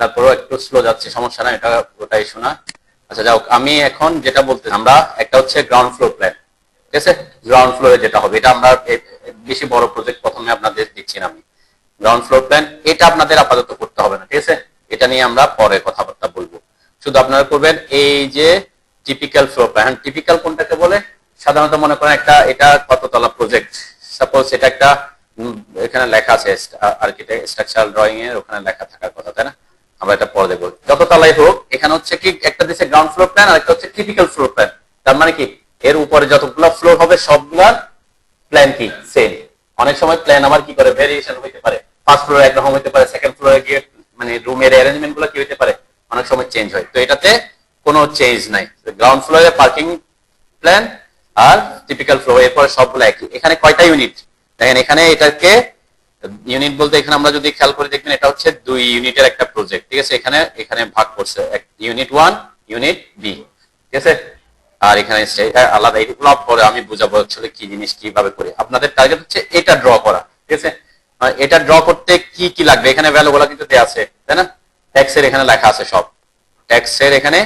তারপরেও একটু স্লো যাচ্ছে, সমস্যা না, এটা ওটাই শোনা। আচ্ছা যাও, আমি এখন যেটা বলতে, আমরা একটা হচ্ছে গ্রাউন্ড ফ্লোর প্ল্যান, ঠিক আছে? গ্রাউন্ড ফ্লোরে যেটা হবে, এটা আমরা বেশি বড় প্রজেক্ট প্রথমে আপনাদের দিচ্ছি না আমি। গ্রাউন্ড ফ্লোর প্ল্যান এটা আপনাদের আপাতত করতে হবে না, ঠিক আছে? এটা নিয়ে আমরা পরে কথাবার্তা বলবো। শুধু আপনারা করবেন এই যে টিপিক্যাল ফ্লোর প্ল্যান। টিপিক্যাল কোনটাকে বলে? সাধারণত মনে করেন একটা, এটা কততলা প্রজেক্ট, সাপোজ এটা একটা, এখানে লেখা আছে আর্কিটেক্ট স্ট্রাকচারাল ড্রয়িং এর, ওখানে লেখা থাকার কথা, তাই না? আমরা এটা পরে দেখবো। যত তলাই হোক, এখানে হচ্ছে কি একটা দিচ্ছে গ্রাউন্ড ফ্লোর প্ল্যান আর একটা হচ্ছে টিপিক্যাল ফ্লোর প্ল্যান। তার মানে কি এর উপরে যতগুলো ফ্লোর হবে সবগুলার প্ল্যান কি সেম। অনেক সময় প্ল্যান আবার কি করে ভেরিয়েশন হইতে পারে, ফার্স্ট ফ্লোরে একরকম হইতে পারে, সেকেন্ড ফ্লোরে গিয়ে মানে রুমের অ্যারেঞ্জমেন্ট গুলো কি হইতে পারে, অনেক সময় চেঞ্জ হয়। তো এটাতে কোনো চেঞ্জ নাই। গ্রাউন্ড ফ্লোরে পার্কিং প্ল্যান আর টিপিক্যাল ফ্লোর, এরপরে সবগুলো একই। এখানে কয়টা ইউনিট দেখেন, এখানে এটাকে ইউনিট বলতে এখানে আমরা যদি খেয়াল করে দেখবেন, এটা হচ্ছে 2 ইউনিটের একটা প্রজেক্ট, ঠিক আছে? এখানে এখানে ভাগ করছে ইউনিট 1 ইউনিট বি, ঠিক আছে? আর এখানে আলাদা, এইগুলো পরে আমি বুঝাবো আসলে কি জিনিস কিভাবে করে। আপনাদের টার্গেট হচ্ছে এটা ড্র করা, ঠিক আছে? এটা ড্র করতে কি কি লাগবে, এখানে ভ্যালুগুলো কিন্তু দেয়া আছে, তাই না? ট্যাক্স এর এখানে লেখা আছে সব, ট্যাক্স এর এখানে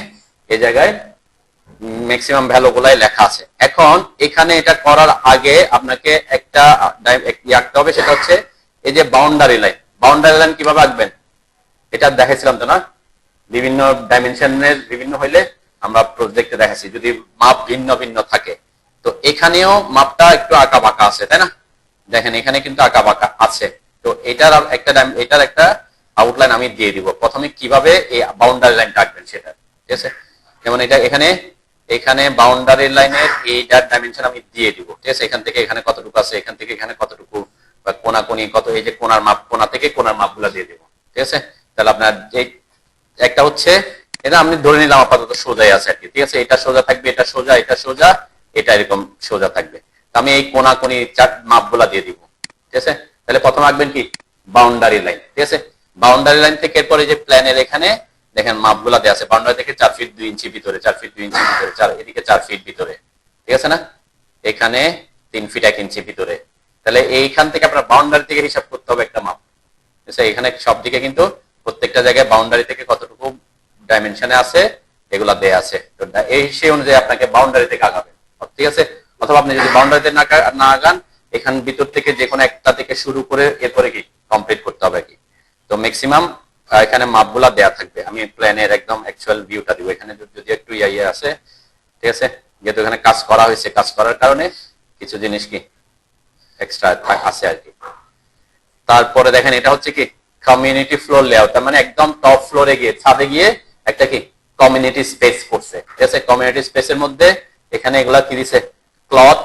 এই জায়গায় ম্যাক্সিমাম ভ্যালু গুলাই লেখা আছে। এখন এখানে এটা করার আগে আপনাকে একটা আঁকতে হবে, সেটা হচ্ছে এই যে বাউন্ডারি লাইন। বাউন্ডারি লাইন কিভাবে আঁকবেন এটা দেখাইছিলাম তো না? বিভিন্ন ডাইমেনশনের বিভিন্ন হইলে আমরা প্রজেক্টে দেখাচ্ছি, যদি মাপ ভিন্ন ভিন্ন থাকে। তো এখানেও মাপটা একটু আঁকা বাঁকা আছে, তাই না? দেখেন এখানে কিন্তু আঁকা বাঁকা আছে। তো এটার একটা আউটলাইন আমি দিয়ে দিব প্রথমে, কিভাবে এই বাউন্ডারি লাইনটা আঁকবেন সেটা, ঠিক আছে? যেমন এটা এখানে এখানে বাউন্ডারি লাইনের এইটার ডাইমেনশন আমি দিয়ে দিব, ঠিক আছে? এখান থেকে এখানে কতটুকু আছে, এখান থেকে এখানে কতটুকু, বা কোনাকুনি কত, এই যে কোনার মাপ, কোনা থেকে কোনার মাপগুলো দিয়ে দেবো, ঠিক আছে? তাহলে আপনার এই একটা হচ্ছে, এটা আমি ধরে নিলাম আপাতত সোজাই আছে আর কি, ঠিক আছে? এটা সোজা থাকবে, এটা সোজা, এটা সোজা, এটা এরকম সোজা থাকবে। আমি এই কোনাকুনি চার মাপগুলা দিয়ে দিব, ঠিক আছে? তাহলে প্রথম আঁকবেন কি বাউন্ডারি লাইন, ঠিক আছে? বাউন্ডারি লাইন থেকে এরপরে যে প্ল্যানের এখানে দেখেন মাপগুলা দেওয়া আছে, বাউন্ডারি থেকে 4 ফিট 2 ইঞ্চি ভিতরে, 4 ফিট 2 ইঞ্চি ভিতরে, এদিকে 4 ফিট ভিতরে, ঠিক আছে না? এখানে 3 ফিট 1 ইঞ্চি ভিতরে। তাহলে এইখান থেকে আপনার বাউন্ডারি থেকে হিসাব করতে হবে একটা মাপ, ঠিক আছে? এখানে সব দিকে কিন্তু প্রত্যেকটা জায়গায় বাউন্ডারি থেকে কতটুকু ডাইমেনশনে আছে এগুলা দেয়া আছে। তো এই সেই অনুযায়ী আপনাকে বাউন্ডারি থেকে আগাবেন, ঠিক আছে? অথবা আপনি যদি বাউন্ডারিতে না আগান, এখান ভিতর থেকে যে কোনো একটা থেকে শুরু করে এরপরে কি কমপ্লিট করতে হবে কি। তো ম্যাক্সিমাম এখানে মাপগুলা দেয়া থাকবে। আমি প্ল্যানের একদম অ্যাকচুয়াল ভিউটা দিব, এখানে যদি একটু ইয়ে আছে, ঠিক আছে? যেহেতু এখানে কাজ করা হয়েছে, কাজ করার কারণে কিছু জিনিস কি এক্সট্রা আছে আর কি। তারপরে দেখেন এটা হচ্ছে কি কমিউনিটি ফ্লোর লেআউট, তার মানে একদম টপ ফ্লোরে গিয়ে ছাদে গিয়ে একটা কি কমিউনিটি স্পেস করছে, ঠিক আছে? কমিউনিটি স্পেসের মধ্যে এখানে এগুলা কি দিছে, ক্লথ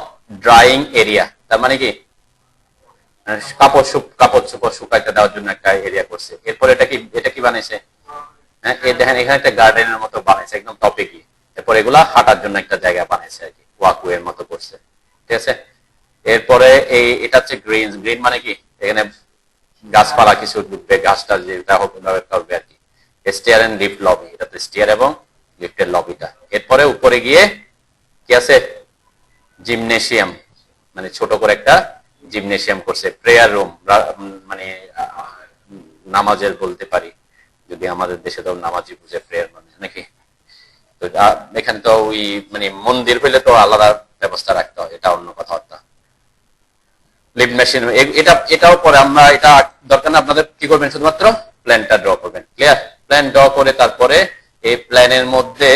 ড্রাইং এরিয়া, তার মানে কি কাপড় চোপড় শুকাইতে দেওয়ার জন্য একটা এরিয়া করছে। এরপর এটা কি বানাইছে, হ্যাঁ এই দেখেন এখানে একটা গার্ডেনের মতো বানাইছে একদম টপে গিয়ে। এরপর এগুলা হাঁটার জন্য একটা জায়গা বানাইছে আর কি, ওয়াকওয়ে এর মতো করছে, ঠিক আছে? এরপরে এটা হচ্ছে গ্রিন মানে কি এখানে গাছপালা কিছু ঢুকবে, গাছটা যেটা করবে আর কি। স্টেয়ার এন্ড লিফট লবি, এটা তো স্টেয়ার এবং লিফটের লবিটা। এরপরে উপরে গিয়ে কি আছে, জিমনেশিয়াম, মানে ছোট করে একটা জিমনেশিয়াম করছে। প্রেয়ার রুম মানে নামাজের বলতে পারি, যদি আমাদের দেশে তো নামাজি বুঝে প্রেয়ার মানে নাকি। তো এখানে তো ওই মানে মন্দির হইলে তো আলাদা ব্যবস্থা রাখতে হয়, এটা অন্য কথাবার্তা। লিফট মেশিন এটাও পরে আমরা, এটা দরকার না। আপনাদের কি করবেন, শুধুমাত্র প্ল্যানটা ড্র করবেন, ক্লিয়ার? প্ল্যান ড্র করে তারপরে এই প্ল্যানের মধ্যে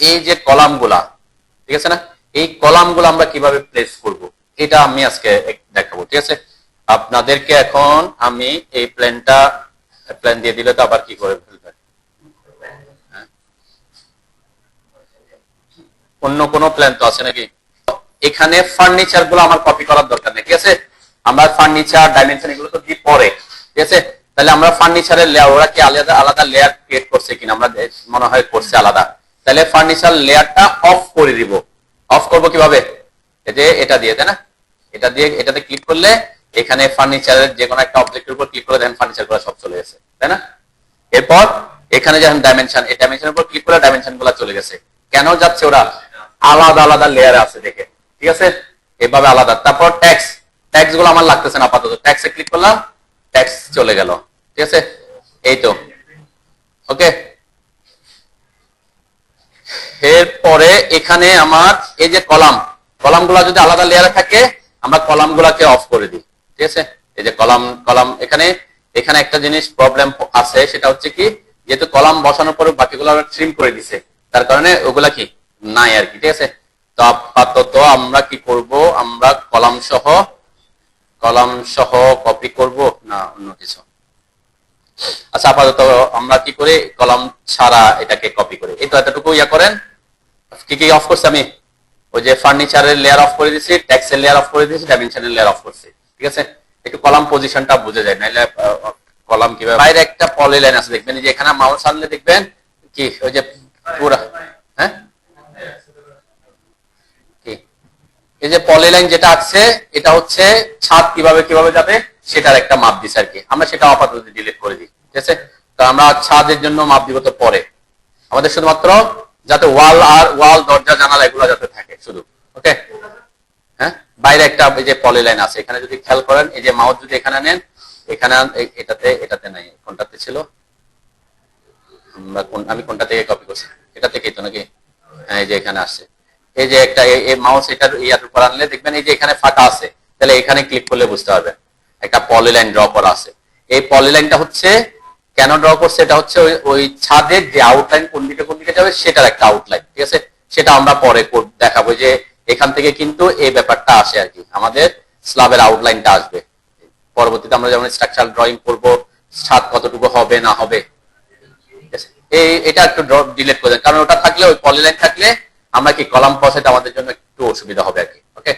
এই যে কলামগুলা, ঠিক আছে না, এই কলামগুলো আমরা কিভাবে প্লেস করব এটা আমি আজকে দেখাবো, ঠিক আছে? আপনাদেরকে এখন আমি এই প্ল্যান দিয়ে দিলে তো আবার কি করে ফেলবেন, অন্য কোনো প্ল্যান তো আছে নাকি? এখানে ফার্নিচার গুলো আমার কপি করার দরকার নেই, ঠিক আছে? আমরা ফার্নিচার ডাইমেনশন এগুলো তো দিয়ে পরে, ঠিক আছে? তাহলে আমরা ফার্নিচারের লেয়ার, ওরা কি আলাদা আলাদা লেয়ার ক্রিয়েট করছে কিনা, আমরা মনে হয় করছে আলাদা। তাহলে ফার্নিচার লেয়ারটা অফ করে দিব। অফ করব কিভাবে, এই যে এটা দিয়ে, তাই না? এটা দিয়ে এটাতে ক্লিক করলে এখানে ফার্নিচারের যে কোনো একটা অবজেক্টের উপর ক্লিক করে দেখেন ফার্নিচার গুলো সব চলে গেছে, তাই না? এরপর এখানে যখন ডাইমেনশন, এই ডাইমেনশনের উপর ক্লিক করে ডাইমেনশন গুলো চলে গেছে। কেন যাচ্ছে, ওরা আলাদা আলাদা লেয়ারে আছে দেখে, ঠিক আছে? এভাবে আলাদা। তারপর ট্যাক্স গুলো আমার লাগতেছে না আপাতত, ট্যাক্সে ক্লিক করলাম, ট্যাক্স চলে গেল, ঠিক আছে? এই তো এরপরে এখানে আমার এই যে কলামগুলো যদি আলাদা লেয়ারে থাকে আমরা কলামগুলোকে অফ করে দিই, ঠিক আছে। এই যে কলাম এখানে একটা জিনিস প্রবলেম আছে, সেটা হচ্ছে কি, যেহেতু কলাম বসানোর পরে বাকিগুলো আমরা ট্রিম করে দিছে, তার কারণে ওগুলা কি নাই আর কি, ঠিক আছে। তো আপাতত আমরা কি করব, আমরা কলাম সহ কপি করব না অন্য কিছু। আচ্ছা, আপাতত আমরা কি করি, কলাম ছাড়া এটাকে কপি করি। এই তো এতটুকু ইয়া করেন। কি কি অফ করছি আমি, ওই যে ফার্নিচারের লেয়ার অফ করে দিয়েছি, টেক্সটের লেয়ার অফ করে দিয়েছি, ডাইমেনশনের লেয়ার অফ করছি, ঠিক আছে। একটু কলাম পজিশনটা বুঝে যায়, নাইলে কলাম কিভাবে। বাইরে একটা পলিলাইন আছে দেখবেন, যে এখানে মাউস আনলে দেখবেন কি ওই যে পুরা, হ্যাঁ কি এই যে পলিলাইন যেটা আছে, এটা হচ্ছে ছাদ কিভাবে যাবে সেটার একটা মাপ দিছে আর কি। আমরা সেটা আপাতত ডিলিট করে দিই, ঠিক আছে। তো আমরা ছাদের জন্য মাপ দিব তো পরে, আমাদের শুধুমাত্র যাতে ওয়াল দরজা জানালা এগুলো যাতে থাকে শুধু, ওকে। হ্যাঁ, বাইরে একটা এই যে পলিলাইন আছে, এখানে যদি খেয়াল করেন, এই যে মাউস যদি এখানে নেন, এখানে এটাতে নাই, কোনটাতে ছিল, আমি কোনটা থেকে কপি করছি, এটা থেকেই তো নাকি, হ্যাঁ এই যে এখানে আসছে। এই যে একটা এই মাউস এটার ইয়ার উপর আনলে দেখবেন এই যে এখানে ফাঁকা আছে, তাহলে এখানে ক্লিক করলে বুঝতে পারবেন একটা পলিলাইন ড্র করা আছে। এই পলিলাইনটা হচ্ছে কেন ড্র করছে, এটা হচ্ছে ওই ছাদের যে আউটলাইন কোন দিকে যাবে সেটার একটা আউটলাইন, ঠিক আছে। সেটা আমরা পরে দেখাবো, যে এখান থেকে কিন্তু এই ব্যাপারটা আসে আর কি, আমাদের স্ল্যাবের আউটলাইনটা আসবে পরবর্তীতে। আমরা যেমন স্ট্রাকচারাল ড্রয়িং করব, ছাদ কতটুকু হবে না হবে, এটা একটু ডিলিট করে দেন, কারণ ওটা থাকলে, ওই পলিলাইন থাকলে আমরা কি কলাম বসাইতে আমাদের জন্য একটু অসুবিধা হবে আর কি, ওকে।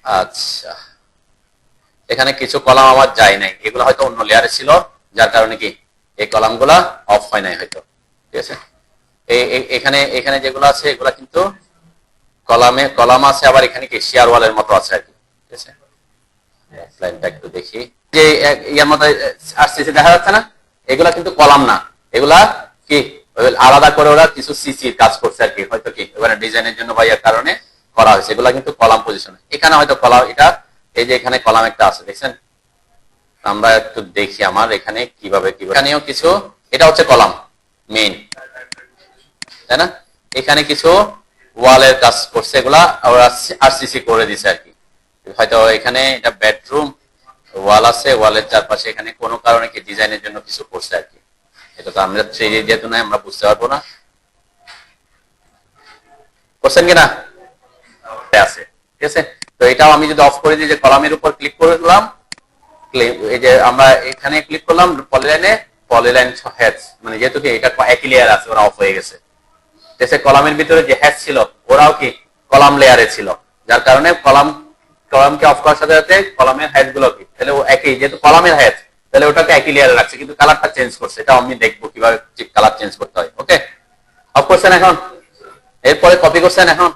আচ্ছা, এখানে কিছু কলাম আমার যায় নাই, এগুলো হয়তো অন্য লেয়ারে ছিল, যার কারণে কি এই কলামগুলা অফ হয় নাই হয়তো, ঠিক আছে। এখানে যেগুলো আছে এগুলা কিন্তু কলাম আছে, আবার এখানে কি শেয়ার ওয়ালের মতো আছে আর কি, ঠিক আছে। লাইনটা একটু দেখি, যে ইয়ার মতো আসছে দেখা যাচ্ছে না, এগুলা কিন্তু কলাম না, এগুলা কি আলাদা করে ওরা কিছু সিসি কাজ করছে আর কি, হয়তো কি ওখানে ডিজাইনের জন্য বা এর কারণে করা হয়েছে। এগুলা কিন্তু কলাম পজিশন, এখানে হয়তো কলাম, এটা এই যে এখানে কলাম একটা আছে দেখছেন, আমরা একটু দেখি আমার এখানে কিভাবে এখানেও কিছু, এটা হচ্ছে কলাম মেইন, তাই না। এখানে কিছু ওয়ালের কাজ করছে, এগুলা আরসিসি করে দিছে আর কি। হয়তো এখানে এটা বেডরুম, ওয়াল আছে, ওয়ালের চারপাশে এখানে কোনো কারণে কি ডিজাইনের জন্য কিছু করছে আর কি। এটা তো আমরা 3D যেহেতু নাই, আমরা বুঝতে পারবো না, করছেন কিনা আছে, ঠিক আছে। তো এটাও আমি যদি অফ করে দিই, যে কলামের উপর ক্লিক করলাম, এই যে আমরা এখানে ক্লিক করলাম পলিলাইন হ্যাচ, মানে যেহেতু কি এটা একই লেয়ার আছে, ওরা অফ হয়ে গেছে, ঠিক আছে। কলামের ভিতরে যে হ্যাচ ছিল ওরাও কি কলাম লেয়ারে ছিল, যার কারণে কলামকে অফ করার সাথে সাথে কলামের হ্যাচ গুলো কি তাহলে একই, যেহেতু কলামের হ্যাচ, তাহলে ওটাকে একই লেয়ারে রাখছে, কিন্তু কালারটা চেঞ্জ করছে। এটা আমি দেখবো কিভাবে কালার চেঞ্জ করতে হয়, ওকে। অফ করছেন এখন, এরপরে কপি করছেন এখন,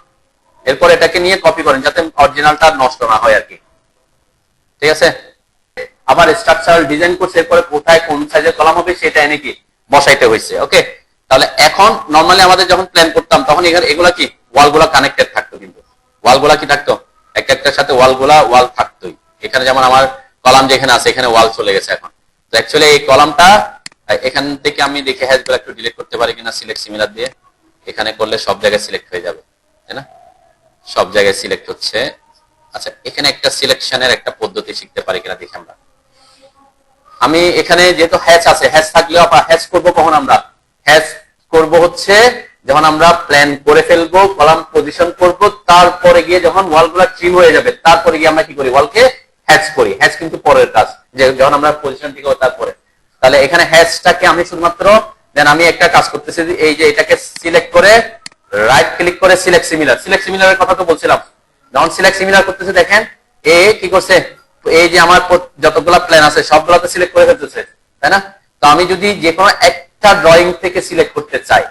এরপর এটাকে নিয়ে কপি করেন যাতে অরিজিনালটা নষ্ট না হয় আর কি, ঠিক আছে। আবার স্ট্রাকচারাল ডিজাইন করছে, এরপরে কোথায় কোন সাইজের কলাম হবে সেটা এনে কি বসাইতে হয়েছে, ওকে। তাহলে এখন নরমালি আমাদের যখন প্ল্যান করতাম তখন এগুলা কি ওয়ালগুলা কানেক্টেড থাকতো, কিন্তু ওয়ালগুলা কি থাকতো একটার সাথে ওয়াল থাকতোই। এখানে যেমন আমার কলাম যেখানে আছে এখানে ওয়াল চলে গেছে এখন। তো অ্যাকচুয়ালি এই কলামটা এখান থেকে আমি দেখে হ্যাশগুলো একটু ডিলিট করতে পারি কিনা, সিলেক্ট সিমিলার দিয়ে এখানে করলে সব জায়গায় সিলেক্ট হয়ে যাবে, তাই না, সব জায়গায় সিলেক্ট হচ্ছে। আচ্ছা, এখানে একটা সিলেকশনের একটা পদ্ধতি শিখতে পারি কিনা দেখি আমরা। আমি এখানে যেহেতু হ্যাচ আছে, হ্যাচ থাকলেও হ্যাচ করবো কখন, আমরা হ্যাচ করব হচ্ছে যখন আমরা প্ল্যান করে ফেলবো, কলাম পজিশন করব, তারপরে গিয়ে যখন ওয়ালগুলো ট্রিম হয়ে যাবে তারপরে গিয়ে আমরা কি করি, ওয়ালকে হ্যাচ করি। হ্যাচ কিন্তু পরের কাজ, যে যখন আমরা পজিশন ঠিক হবে তারপরে। তাহলে এখানে হ্যাচটাকে আমি শুধুমাত্র দেন আমি একটা কাজ করতেছি, এই যে এটাকে সিলেক্ট করে রাইট ক্লিক করে সিলেক্ট সিমিলারের কথা তো বলছিলাম, যখন সিলেক্ট সিমিলার করতেছে দেখেন এ কি করছে, এই যে আমার যতগুলা প্ল্যান আছে সবগুলোতে সিলেক্ট করে ফেলতেছে, তাই না। তো আমি যদি যে কোনো একটা ড্রয়িং থেকে সিলেক্ট করতে চাই,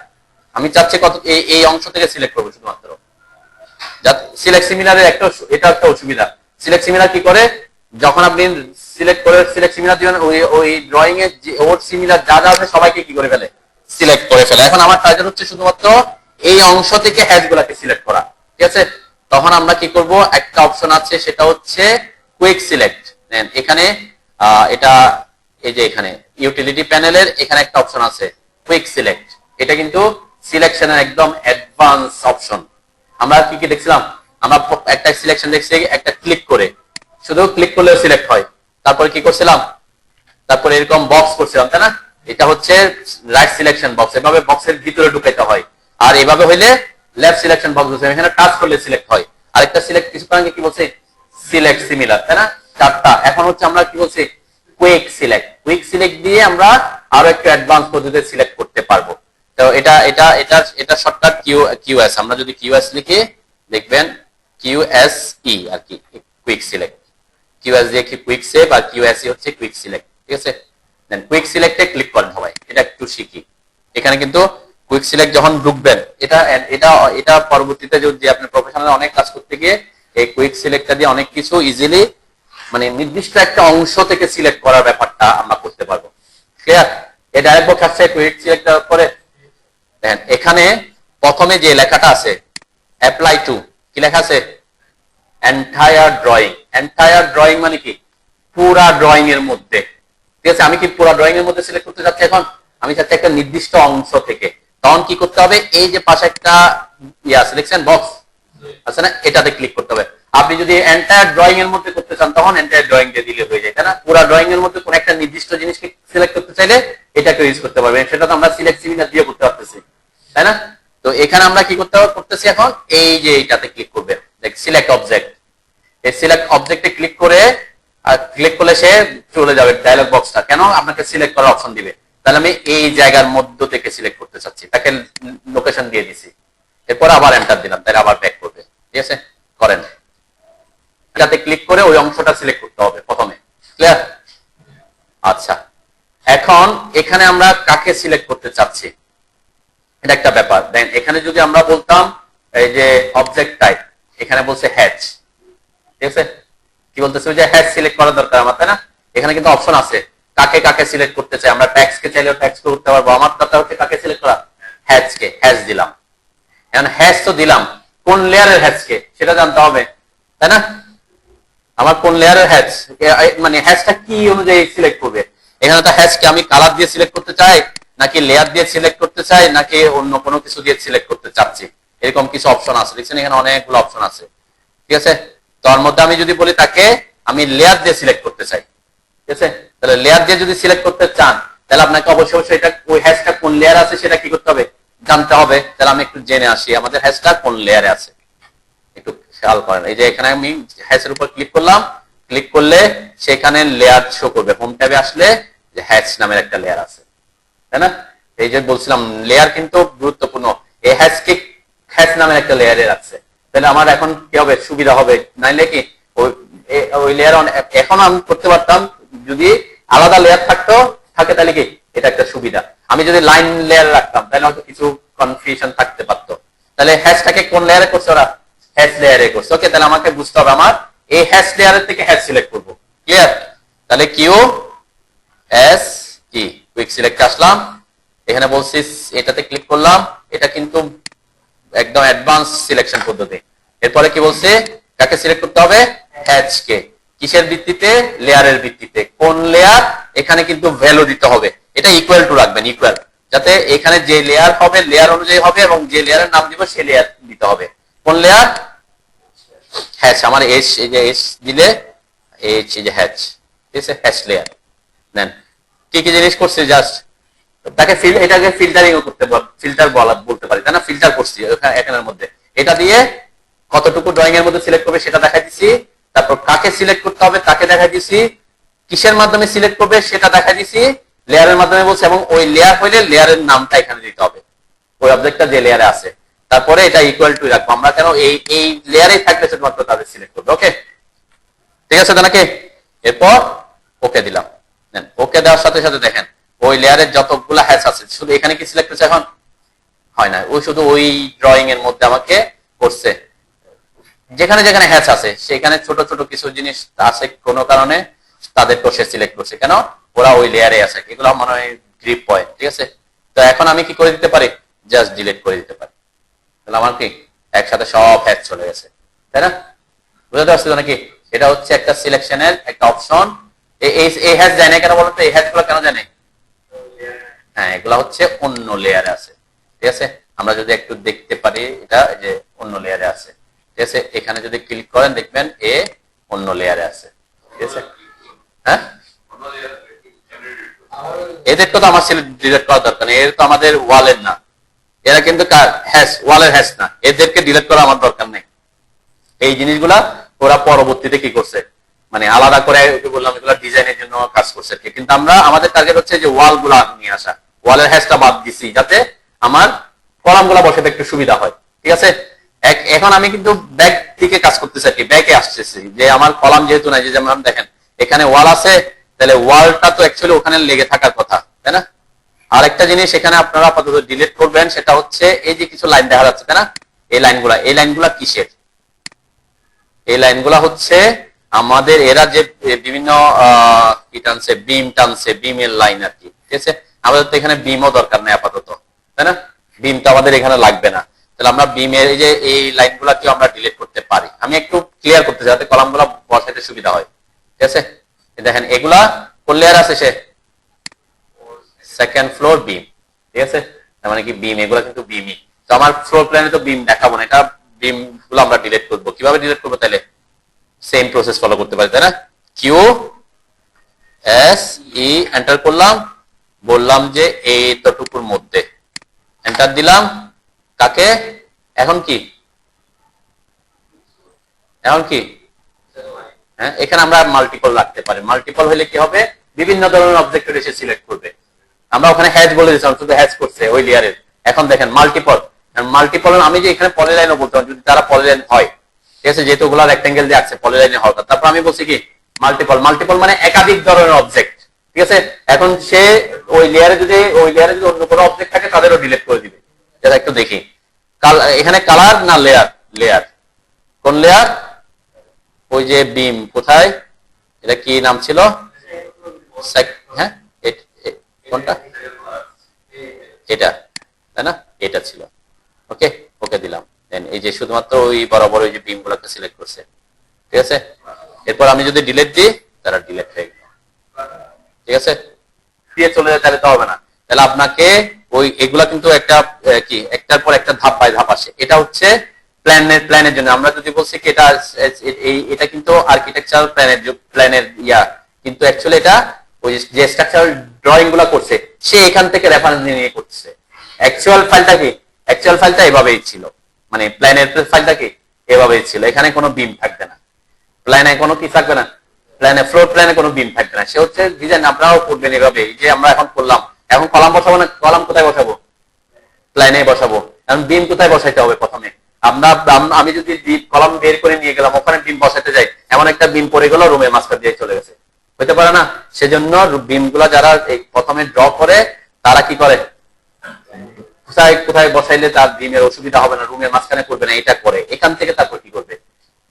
আমি চাচ্ছি কত এই অংশ থেকে সিলেক্ট করবো শুধুমাত্র। সিলেক্ট সিমিলারের এটা একটা অসুবিধা, সিলেক্ট সিমিলার কি করে, যখন আপনি সিলেক্ট করে সিলেক্ট সিমিলার দিবেন ওই ড্রয়িং এর যে ওর সিমিলার যা যা আছে সবাইকে কি করে ফেলে, সিলেক্ট করে ফেলে। এখন আমার টার্গেট হচ্ছে শুধুমাত্র এই অংশ থেকে হ্যাশ গুলাকে সিলেক্ট করা, ঠিক আছে। তখন আমরা কি করব, একটা অপশন আছে সেটা হচ্ছে কুইক সিলেক্ট। এখানে এটা এই যে এখানে ইউটিলিটি প্যানেলের এখানে একটা অপশন আছে কুইক সিলেক্ট, এটা কিন্তু সিলেকশনের একদম অ্যাডভান্স অপশন। আমরা কি কি দেখছিলাম, আমরা একটা সিলেকশন দেখছি একটা ক্লিক করে, শুধু ক্লিক করলেও সিলেক্ট হয়। তারপরে কি করছিলাম, তারপরে এরকম বক্স করছিলাম, তাই না? এটা হচ্ছে রাইট সিলেকশন বক্স, এভাবে বক্সের ভিতরে ঢুকাইতে হয়। আর এভাবে হইলে লেফট সিলেকশন বক্স বলছে, এখানে টাচ করলে সিলেক্ট হয়। আরেকটা সিলেক্ট কিছুক্ষণ আগে কি বলছে, সিলেক্ট সিমিলার, তাই না? চারটা। এখন হচ্ছে আমরা কি বলছি, কুইক সিলেক্ট। কুইক সিলেক্ট দিয়ে আমরা আরো একটা অ্যাডভান্স পদ্ধতিতে সিলেক্ট করতে পারবো। তো এটা শর্টকাট কিউএস। আমরা যদি কিউএস লিখি দেখবেন কিউএসই আর কি, কুইক সিলেক্ট। কিউএস দিয়ে কি কুইক সেভ, আর কিউএসই হচ্ছে কুইক সিলেক্ট, ঠিক আছে? দেন কুইক সিলেক্টে ক্লিক করেন সবাই, এটা একটু শিখি। এখানে কিন্তু কুইক সিলেক্ট যখন ঢুকবেন, এটা এটা এটা পরবর্তীতে যদি আপনি প্রফেশনাল অনেক কাজ করতে গিয়ে এই কুইক সিলেক্টটা দিয়ে অনেক কিছু ইজিলি, মানে নির্দিষ্ট একটা অংশ থেকে সিলেক্ট করার ব্যাপারটা আমরা করতে পারবো। ক্লিয়ার? এই ডায়লগ বক্স আসছে কুইক সিলেক্ট করার পরে দেখেন এখানে প্রথমে যে লেখাটা আছে অ্যাপ্লাই টু, কি লেখা আছে, এন্টায়ার ড্রয়িং। এন্টায়ার ড্রয়িং মানে কি, পুরা ড্রয়িং এর মধ্যে, ঠিক আছে? আমি কি পুরা ড্রয়িং এর মধ্যে সিলেক্ট করতে যাচ্ছি এখন, আমি চাচ্ছি একটা নির্দিষ্ট অংশ থেকে। তখন কি করতে হবে, এই যে পাশে একটা সিলেকশন বক্স আছে না, এটাতে ক্লিক করতে হবে। আপনি যদি এন্টায়ার ড্রয়িং এর মধ্যে করতে চান তখন এন্টায়ার ড্রয়িং দিয়ে দিলে হয়ে যায়, তাই না? পুরা ড্রয়িং এর মধ্যে কোন একটা নির্দিষ্ট জিনিসকে সিলেক্ট করতে চাইলে এটাকে ইউজ করতে পারবেন। সেটা তো আমরা সিলেক্ট সিমিলার দিয়ে করতে পারতেছি, তাই না? তো এখানে আমরা কি করতেছি এখন, এই যে এটাতে ক্লিক করবে, দেখ সিলেক্ট অবজেক্ট। এই সিলেক্ট অবজেক্টে ক্লিক করে, আর ক্লিক করলে সে চলে যাবে ডায়লগ বক্সটা। কেন, আপনাকে সিলেক্ট করার অপশন দিবে। তাহলে আমি এই জায়গার মধ্য থেকে সিলেক্ট করতে চাচ্ছি, তাকে লোকেশন দিয়ে দিছি, এরপর আবার এন্টার দিলাম, তাহলে আবার ব্যাক করবে, ঠিক আছে? করেন, এটাতে ক্লিক করে ওই অংশটা সিলেক্ট করতে হবে প্রথমে। ক্লিয়ার? আচ্ছা, এখন এখানে আমরা কাকে সিলেক্ট করতে চাচ্ছি, এটা একটা ব্যাপার। দেন এখানে যদি আমরা বলতাম এই যে অবজেক্ট টাইপ, এখানে বলছে হ্যাচ, ঠিক আছে? কি বলতেছে, ওই যে হ্যাচ সিলেক্ট করা দরকার আমার, তাই না? এখানে কিন্তু অপশন আছে কাকে কাকে সিলেক্ট করতে চাই। আমরা ট্যাক্স কে চাইলেও ট্যাক্স করতে পারবো। আমার দরকার হচ্ছে কাকে সিলেক্ট করা, হ্যাচ কে। হ্যাচ দিলাম। এখন হ্যাচ তো দিলাম, কোন লেয়ারের হ্যাচ কে সেটা জানতে হবে, তাই না? আমার কোন লেয়ারের হ্যাচ, মানে হ্যাচটা কি অনুযায়ী সিলেক্ট করবে। এখানে তো হ্যাচকে আমি কালার দিয়ে সিলেক্ট করতে চাই, নাকি লেয়ার দিয়ে সিলেক্ট করতে চাই, নাকি অন্য কোনো কিছু দিয়ে সিলেক্ট করতে চাচ্ছি, এরকম কিছু অপশন আছে। দেখছেন এখানে অনেকগুলো অপশন আছে, ঠিক আছে? তার মধ্যে আমি যদি বলি তাকে আমি লেয়ার দিয়ে সিলেক্ট করতে চাই, ঠিক আছে? তাহলে লেয়ার দিয়ে যদি সিলেক্ট করতে চান তাহলে আপনাকে অবশ্যই এটা ওই হ্যাশটা কোন লেয়ার আছে সেটা কি করতে হবে, জানতে হবে। তাহলে আমি একটু জেনে আসি আমাদের হ্যাশটা কোন লেয়ারে আছে, একটু খেয়াল করেন। এই যে এখানে আমি হ্যাশের উপর ক্লিক করলাম, ক্লিক করলে সেখানে লেয়ার শো করবে। হোম ট্যাবে আসলে যে হ্যাশ নামের একটা লেয়ার আছে, তাই না? এই যে বলছিলাম লেয়ার কিন্তু গুরুত্বপূর্ণ। এই হ্যাশকে হ্যাশ নামের একটা লেয়ারে রাখছে। তাহলে আমার এখন কি হবে, সুবিধা হবে। নাইলে কি ওই লেয়ার এখন আমি করতে পারতাম, যদি আলাদা লেয়ার থাকে তাহলে কি এটা একটা সুবিধা। আমি যদি লাইন লেয়ার রাখতাম তাহলে হয়তো কিছু কনফিউশন থাকতে পারতো। তাহলে হ্যাশটাকে কোন লেয়ারে করছে ওরা, হ্যাশ লেয়ারে করছে। ওকে, তাহলে আমাকে বুঝতে হবে আমার এই হ্যাশ লেয়ারের থেকে হ্যাশ সিলেক্ট করবো। ক্লিয়ার? তাহলে কিউ এস কি কুইক সিলেক্ট আসলাম, এখানে বলছি এটাতে ক্লিক করলাম। এটা কিন্তু একদম অ্যাডভান্স সিলেকশন পদ্ধতি। এরপরে কি বলছে, কাকে সিলেক্ট করতে হবে, হ্যাচ কে। কিসের ভিত্তিতে, লেয়ারের ভিত্তিতে। কোন লেয়ার, এখানে কিন্তু ভ্যালু দিতে হবে। এটা ইকুয়াল টু রাখবেন, ইকুয়াল, যাতে এখানে যে লেয়ার হবে লেয়ার অনুযায়ী হবে, এবং যে লেয়ারের নাম দিব সে লেয়ার দিতে হবে। কোন লেয়ার, হ্যাচ। আমার এস, এই যে এস দিলে এইচ, এই যে হ্যাচ, ঠিক আছে? Hatch layer. দেন কি কি জিনিস করছে, জাস্ট তাকে এটাকে ফিল্টারিং করতে, ফিল্টার বলতে পারি, তাই না? ফিল্টার করছি এখানের মধ্যে। এটা দিয়ে কতটুকু ড্রয়িং এর মধ্যে সিলেক্ট করবে সেটা দেখাই দিছি। তারপর কাকে সিলেক্ট করতে হবে তাকে দেখাই দিছি। কিসের মাধ্যমে সিলেক্ট করবে সেটা দেখাই দিছি। লেয়ারের মাধ্যমে বলছে, এবং ওই লেয়ার হইলে লেয়ারের নামটা এখানে দিতে হবে, ওই অবজেক্টটা যে লেয়ারে আছে। তারপরে এটা ইকুয়াল টু রাখবো আমরা, কেন এই লেয়ারেই থাকবে শুধুমাত্র তাদের সিলেক্ট করবে। ওকে, ঠিক আছে তো নাকি? এরপর ওকে দিলাম। ওকে দেওয়ার সাথে সাথে দেখেন ওই লেয়ারের যতগুলো হ্যাশ আছে, শুধু এখানে কি সিলেক্ট হচ্ছে, এখন হয় না, ওই শুধু ওই ড্রয়িং এর মধ্যে আমাকে করছে। যেখানে যেখানে হ্যাচ আছে সেখানে ছোট ছোট কিছু জিনিস আছে কোনো কারণে, তাদেরকে সে সিলেক্ট করছে, কেন ওরা ওই লেয়ারে আছে। এগুলো মনে হয় গ্রিপ পয়েন্ট, ঠিক আছে? তো এখন আমি কি করে দিতে পারি, জাস্ট ডিলিট করে দিতে পারি। তাহলে আমার কি একসাথে সব হ্যাচ চলে গেছে, তাই না? বুঝতে পারছি নাকি? এটা হচ্ছে একটা সিলেকশনের একটা অপশন। এই হ্যাচ যায় না কেন বলতো, এই হ্যাচ গুলো কেন জানে, হ্যাঁ, এগুলা হচ্ছে অন্য লেয়ারে আছে, ঠিক আছে। আমরা যদি একটু দেখতে পারি, এটা যে অন্য লেয়ারে আছে, ঠিক আছে। এখানে যদি ক্লিক করেন দেখবেন এ অন্য লেয়ারে আছে, ঠিক আছে। হ্যাঁ, এদেরকে তো আমার ডিলিট করা দরকার নেই, এর তো আমাদের ওয়ালের না, এরা কিন্তু হ্যাশ ওয়ালের হ্যাশ না, এদেরকে ডিলিট করা আমার দরকার নেই। এই জিনিসগুলা ওরা পরবর্তীতে কি করছে, মানে আলাদা করে বললাম এগুলো ডিজাইনের জন্য কাজ করছে, কিন্তু আমরা আমাদের টার্গেট হচ্ছে যে ওয়াল গুলা নিয়ে আসা, ওয়ালের হ্যাশটা বাদ দিছি যাতে আমার কলাম গুলা বসাতে একটু সুবিধা হয়, ঠিক আছে। এখন আমি কিন্তু ব্যাক দিকে কাজ করতেছি আর কি, ব্যাকে আসতেছি, যে আমার কলাম যেহেতু নাই, যে যেমন দেখেন এখানে ওয়াল আছে, তাহলে ওয়ালটা তো অ্যাকচুয়ালি ওখানে লেগে থাকার কথা, তাই না। আর একটা জিনিস এখানে আপনারা আপাতত ডিলিট করবেন, সেটা হচ্ছে এই যে কিছু লাইন দেখা যাচ্ছে, তাই না, এই লাইনগুলা কিসের, এই লাইনগুলা হচ্ছে আমাদের এরা যে বিভিন্ন কি টানছে, বিম টানছে, বিমের লাইন আর কি, ঠিক আছে। আমাদের তো এখানে বিমও দরকার নেই আপাতত, তাই না, বিম তো আমাদের এখানে লাগবে না। তাহলে আমরা বিমের এই যে এই লাইনগুলাকে আমরা ডিলিট করতে পারি। আমি একটু ক্লিয়ার করতে চাই যাতে কলামগুলো বসাতে সুবিধা হয়, ঠিক আছে। দেখেন এগুলা কোন লেয়ার আছে, সে সেকেন্ড ফ্লোর বিম, ঠিক আছে। তার মানে কি বিম, এগুলা কিন্তু বিমই। তো আমার ফ্লোর প্ল্যানে তো বিম দেখাবো না, এটা বিম গুলো আমরা ডিলিট করবো। কিভাবে ডিলিট করবো, তাহলে সেম প্রসেস ফলো করতে পারি, তাই না। কিউ এস ই এন্টার করলাম, বললাম যে এইটুকুর মধ্যে এন্টার দিলাম, কাকে এখন কি, এখন কি, হ্যাঁ, এখানে আমরা মাল্টিপল রাখতে পারি। মাল্টিপল হলে কি হবে, বিভিন্ন ধরনের অবজেক্ট এসে সিলেক্ট করবে। আমরা ওখানে হ্যাজ বলে দিয়েছিলাম, শুধু হ্যাজ করছে ওই লেয়ারের। এখন দেখেন মাল্টিপল, মাল্টিপল আমি যে এখানে পলিলাইনও বলতাম, যদি তারা পলিলাইন হয়, ঠিক আছে, যেহেতু ওগুলা রেক্টেঙ্গেল দিয়ে আছে পলিলাইনে হওয়ার। তারপর আমি বলছি কি মাল্টিপল, মাল্টিপল মানে একাধিক ধরনের অবজেক্ট, ঠিক আছে। এখন সে ওই লেয়ারে যদি অন্য কোনো অবজেক্ট থাকে তাদেরও ডিলিট করে দিবে। যেটা একটু দেখি, এখানে কালার না লেয়ার, লেয়ার কোন লেয়ার, ওই যে বিম কোথায়, এটা কি নাম ছিল, হ্যাঁ কোনটা, এটা, তাই না, এটা ছিল। ওকে, ওকে দিলাম। দেন এই যে শুধুমাত্র ওই বরাবর ওই যে বিম গুলাকে সিলেক্ট করছে, ঠিক আছে। এরপর আমি যদি ডিলিট দিই, তারা ডিলিট হয়ে গেল, ঠিক আছে। দিয়ে চলে যায়, তাহলে তো হবে না। তাহলে আপনাকে ওই এগুলা কিন্তু একটা কি একটার পর একটা ধাপ বাই ধাপ আসে। এটা হচ্ছে প্ল্যানের জন্য। আমরা যদি বলছি কি এটা কিন্তু আর্কিটেকচারাল প্ল্যানের ইয়া, কিন্তু অ্যাকচুয়ালি এটা ওই যে স্ট্রাকচারাল ড্রয়িং গুলা করছে, সে এখান থেকে রেফারেন্স নিয়ে করছে। অ্যাকচুয়াল ফাইলটা কি, অ্যাকচুয়াল ফাইলটা এভাবেই ছিল, মানে প্ল্যানের ফাইলটা কি এভাবেই ছিল। এখানে কোনো বিম থাকবে না, প্ল্যানে কোনো কি থাকবে না, প্ল্যানে ফ্লোর প্ল্যানে কোনো বিম থাকবে না। সে হচ্ছে ডিজাইন আপনারাও করবেন এভাবে, যে আমরা এখন করলাম। এখন কলাম বসাবো না, কলাম কোথায় বসাবো, প্ল্যানে বসাবো। এখন বিম কোথায় বসাইতে হবে, প্রথমে আমি যদি কলাম বের করে নিয়ে গেলাম, ওখানে বিম বসাতে যাই, এমন একটা বিম পড়ে গেল রুমের মাঝখান দিয়ে চলে গেছে, হইতে পারে না। সেজন্য বিম গুলা যারা প্রথমে ড্র করে, তারা কি করে, কোথায় কোথায় বসাইলে তার বিমের অসুবিধা হবে না, রুমের মাঝখানে করবে না, এটা করে এখান থেকে তারপর কি করবে,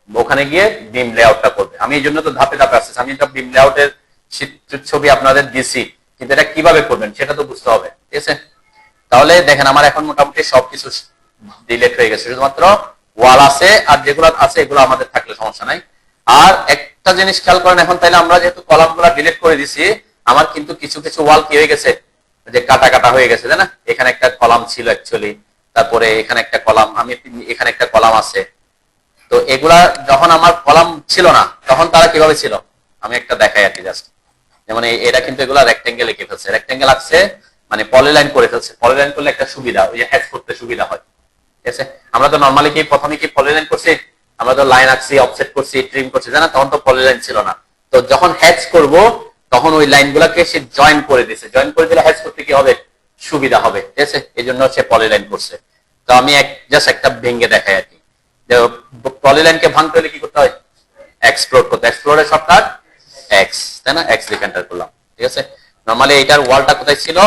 ওখানে গিয়ে বিম লেআউটটা করবে। আমি এই জন্য তো ধাপে ধাপে আসছি, আমি এটা বিম লেআউটের ছবি আপনাদের দিছি, কিন্তু এটা কিভাবে করবেন সেটা তো বুঝতে হবে, ঠিক আছে। তাহলে দেখেন আমার এখন মোটামুটি সবকিছু ডিলিট হয়ে গেছে, শুধুমাত্র ওয়াল আছে, আর যেগুলো আছে এগুলো আমাদের থাকলে সমস্যা নাই। আর একটা জিনিস খেয়াল করেন, এখন তাইলে আমরা যেহেতু কলাম গুলা ডিলিট করে দিছি, আমার কিন্তু কিছু কিছু ওয়াল কি হয়ে গেছে, যে কাটা কাটা হয়ে গেছে, তাই না। এখানে একটা কলাম ছিল অ্যাকচুয়ালি, তারপরে এখানে একটা কলাম, আমি এখানে একটা কলাম আছে। তো এগুলা যখন আমার কলাম ছিল না, তখন তারা কিভাবে ছিল, আমি একটা দেখাই আর কি জাস্ট। যেমন এটা কিন্তু এগুলা রেক্টেঙ্গেল এঁকে ফেলছে, রেক্টেঙ্গেল আছে মানে পলিলাইন করে ফেলছে। পলিলাইন করলে একটা সুবিধা, ওই যে হ্যাচ করতে সুবিধা হয়, ঠিক আছে। আমরা তো নর্মালি কি প্রথমে কি পলিলাইন করছি, আমরা তো লাইন আঁকছি, অফসেট করছি, ট্রিম করছি, জানা, তখন তো পলিলাইন ছিল না। তো যখন হ্যাচ করব, তখন ওই লাইন গুলাকে সে জয়েন করে দিছে, জয়েন করে দিলে হ্যাচ করতে কি হবে, সুবিধা হবে, ঠিক আছে। এই জন্য সে পলিলাইন করছে। তো আমি জাস্ট একটা ভেঙে দেখাই আর কি। পলিলাইনকে ভাঙতে হলে কি করতে হয়, এক্সপ্লোর করতে, এক্সপ্লোরের শর্টকাট এক্স, তাই না, এক্স লিখে এন্টার করলাম, ঠিক আছে। নরমালি এটার ওয়ালটা কোথায় ছিল,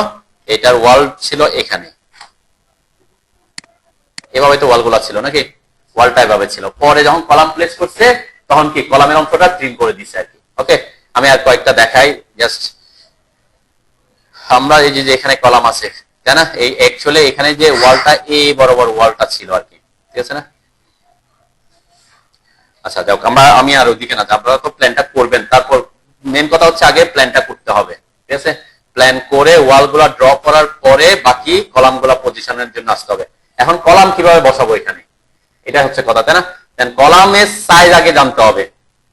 এটার ওয়াল ছিল এখানে, এভাবে তো ওয়ালগুলো ছিল নাকি, ওয়ালটা এভাবে ছিল। পরে যখন কলাম প্লেস করছে, তখন কি কলামের অংশটা ট্রিম করে দিছে আর কি। ওকে, আমি আর কয়েকটা দেখাই জাস্ট। আমরা এই যে এখানে কলাম আছে, তাই না, এই অ্যাকচুয়ালি এখানে যে ওয়ালটা এই বরাবর ওয়ালটা ছিল আর কি, ঠিক আছে না। আচ্ছা যাও, আমি আর ওইদিকে না, আপনারা তো প্ল্যানটা করবেন, তারপর মেন কথা হচ্ছে আগে প্ল্যানটা করতে হবে, ঠিক আছে। প্ল্যান করে ওয়ালগুলা ড্র করার পরে বাকি কলামগুলা পজিশনের জন্য আসতে হবে। এখন কলাম কিভাবে বসাবো এখানে, এটা হচ্ছে কথা, তাই না? দেন কলামের সাইজ আগে জানতে হবে।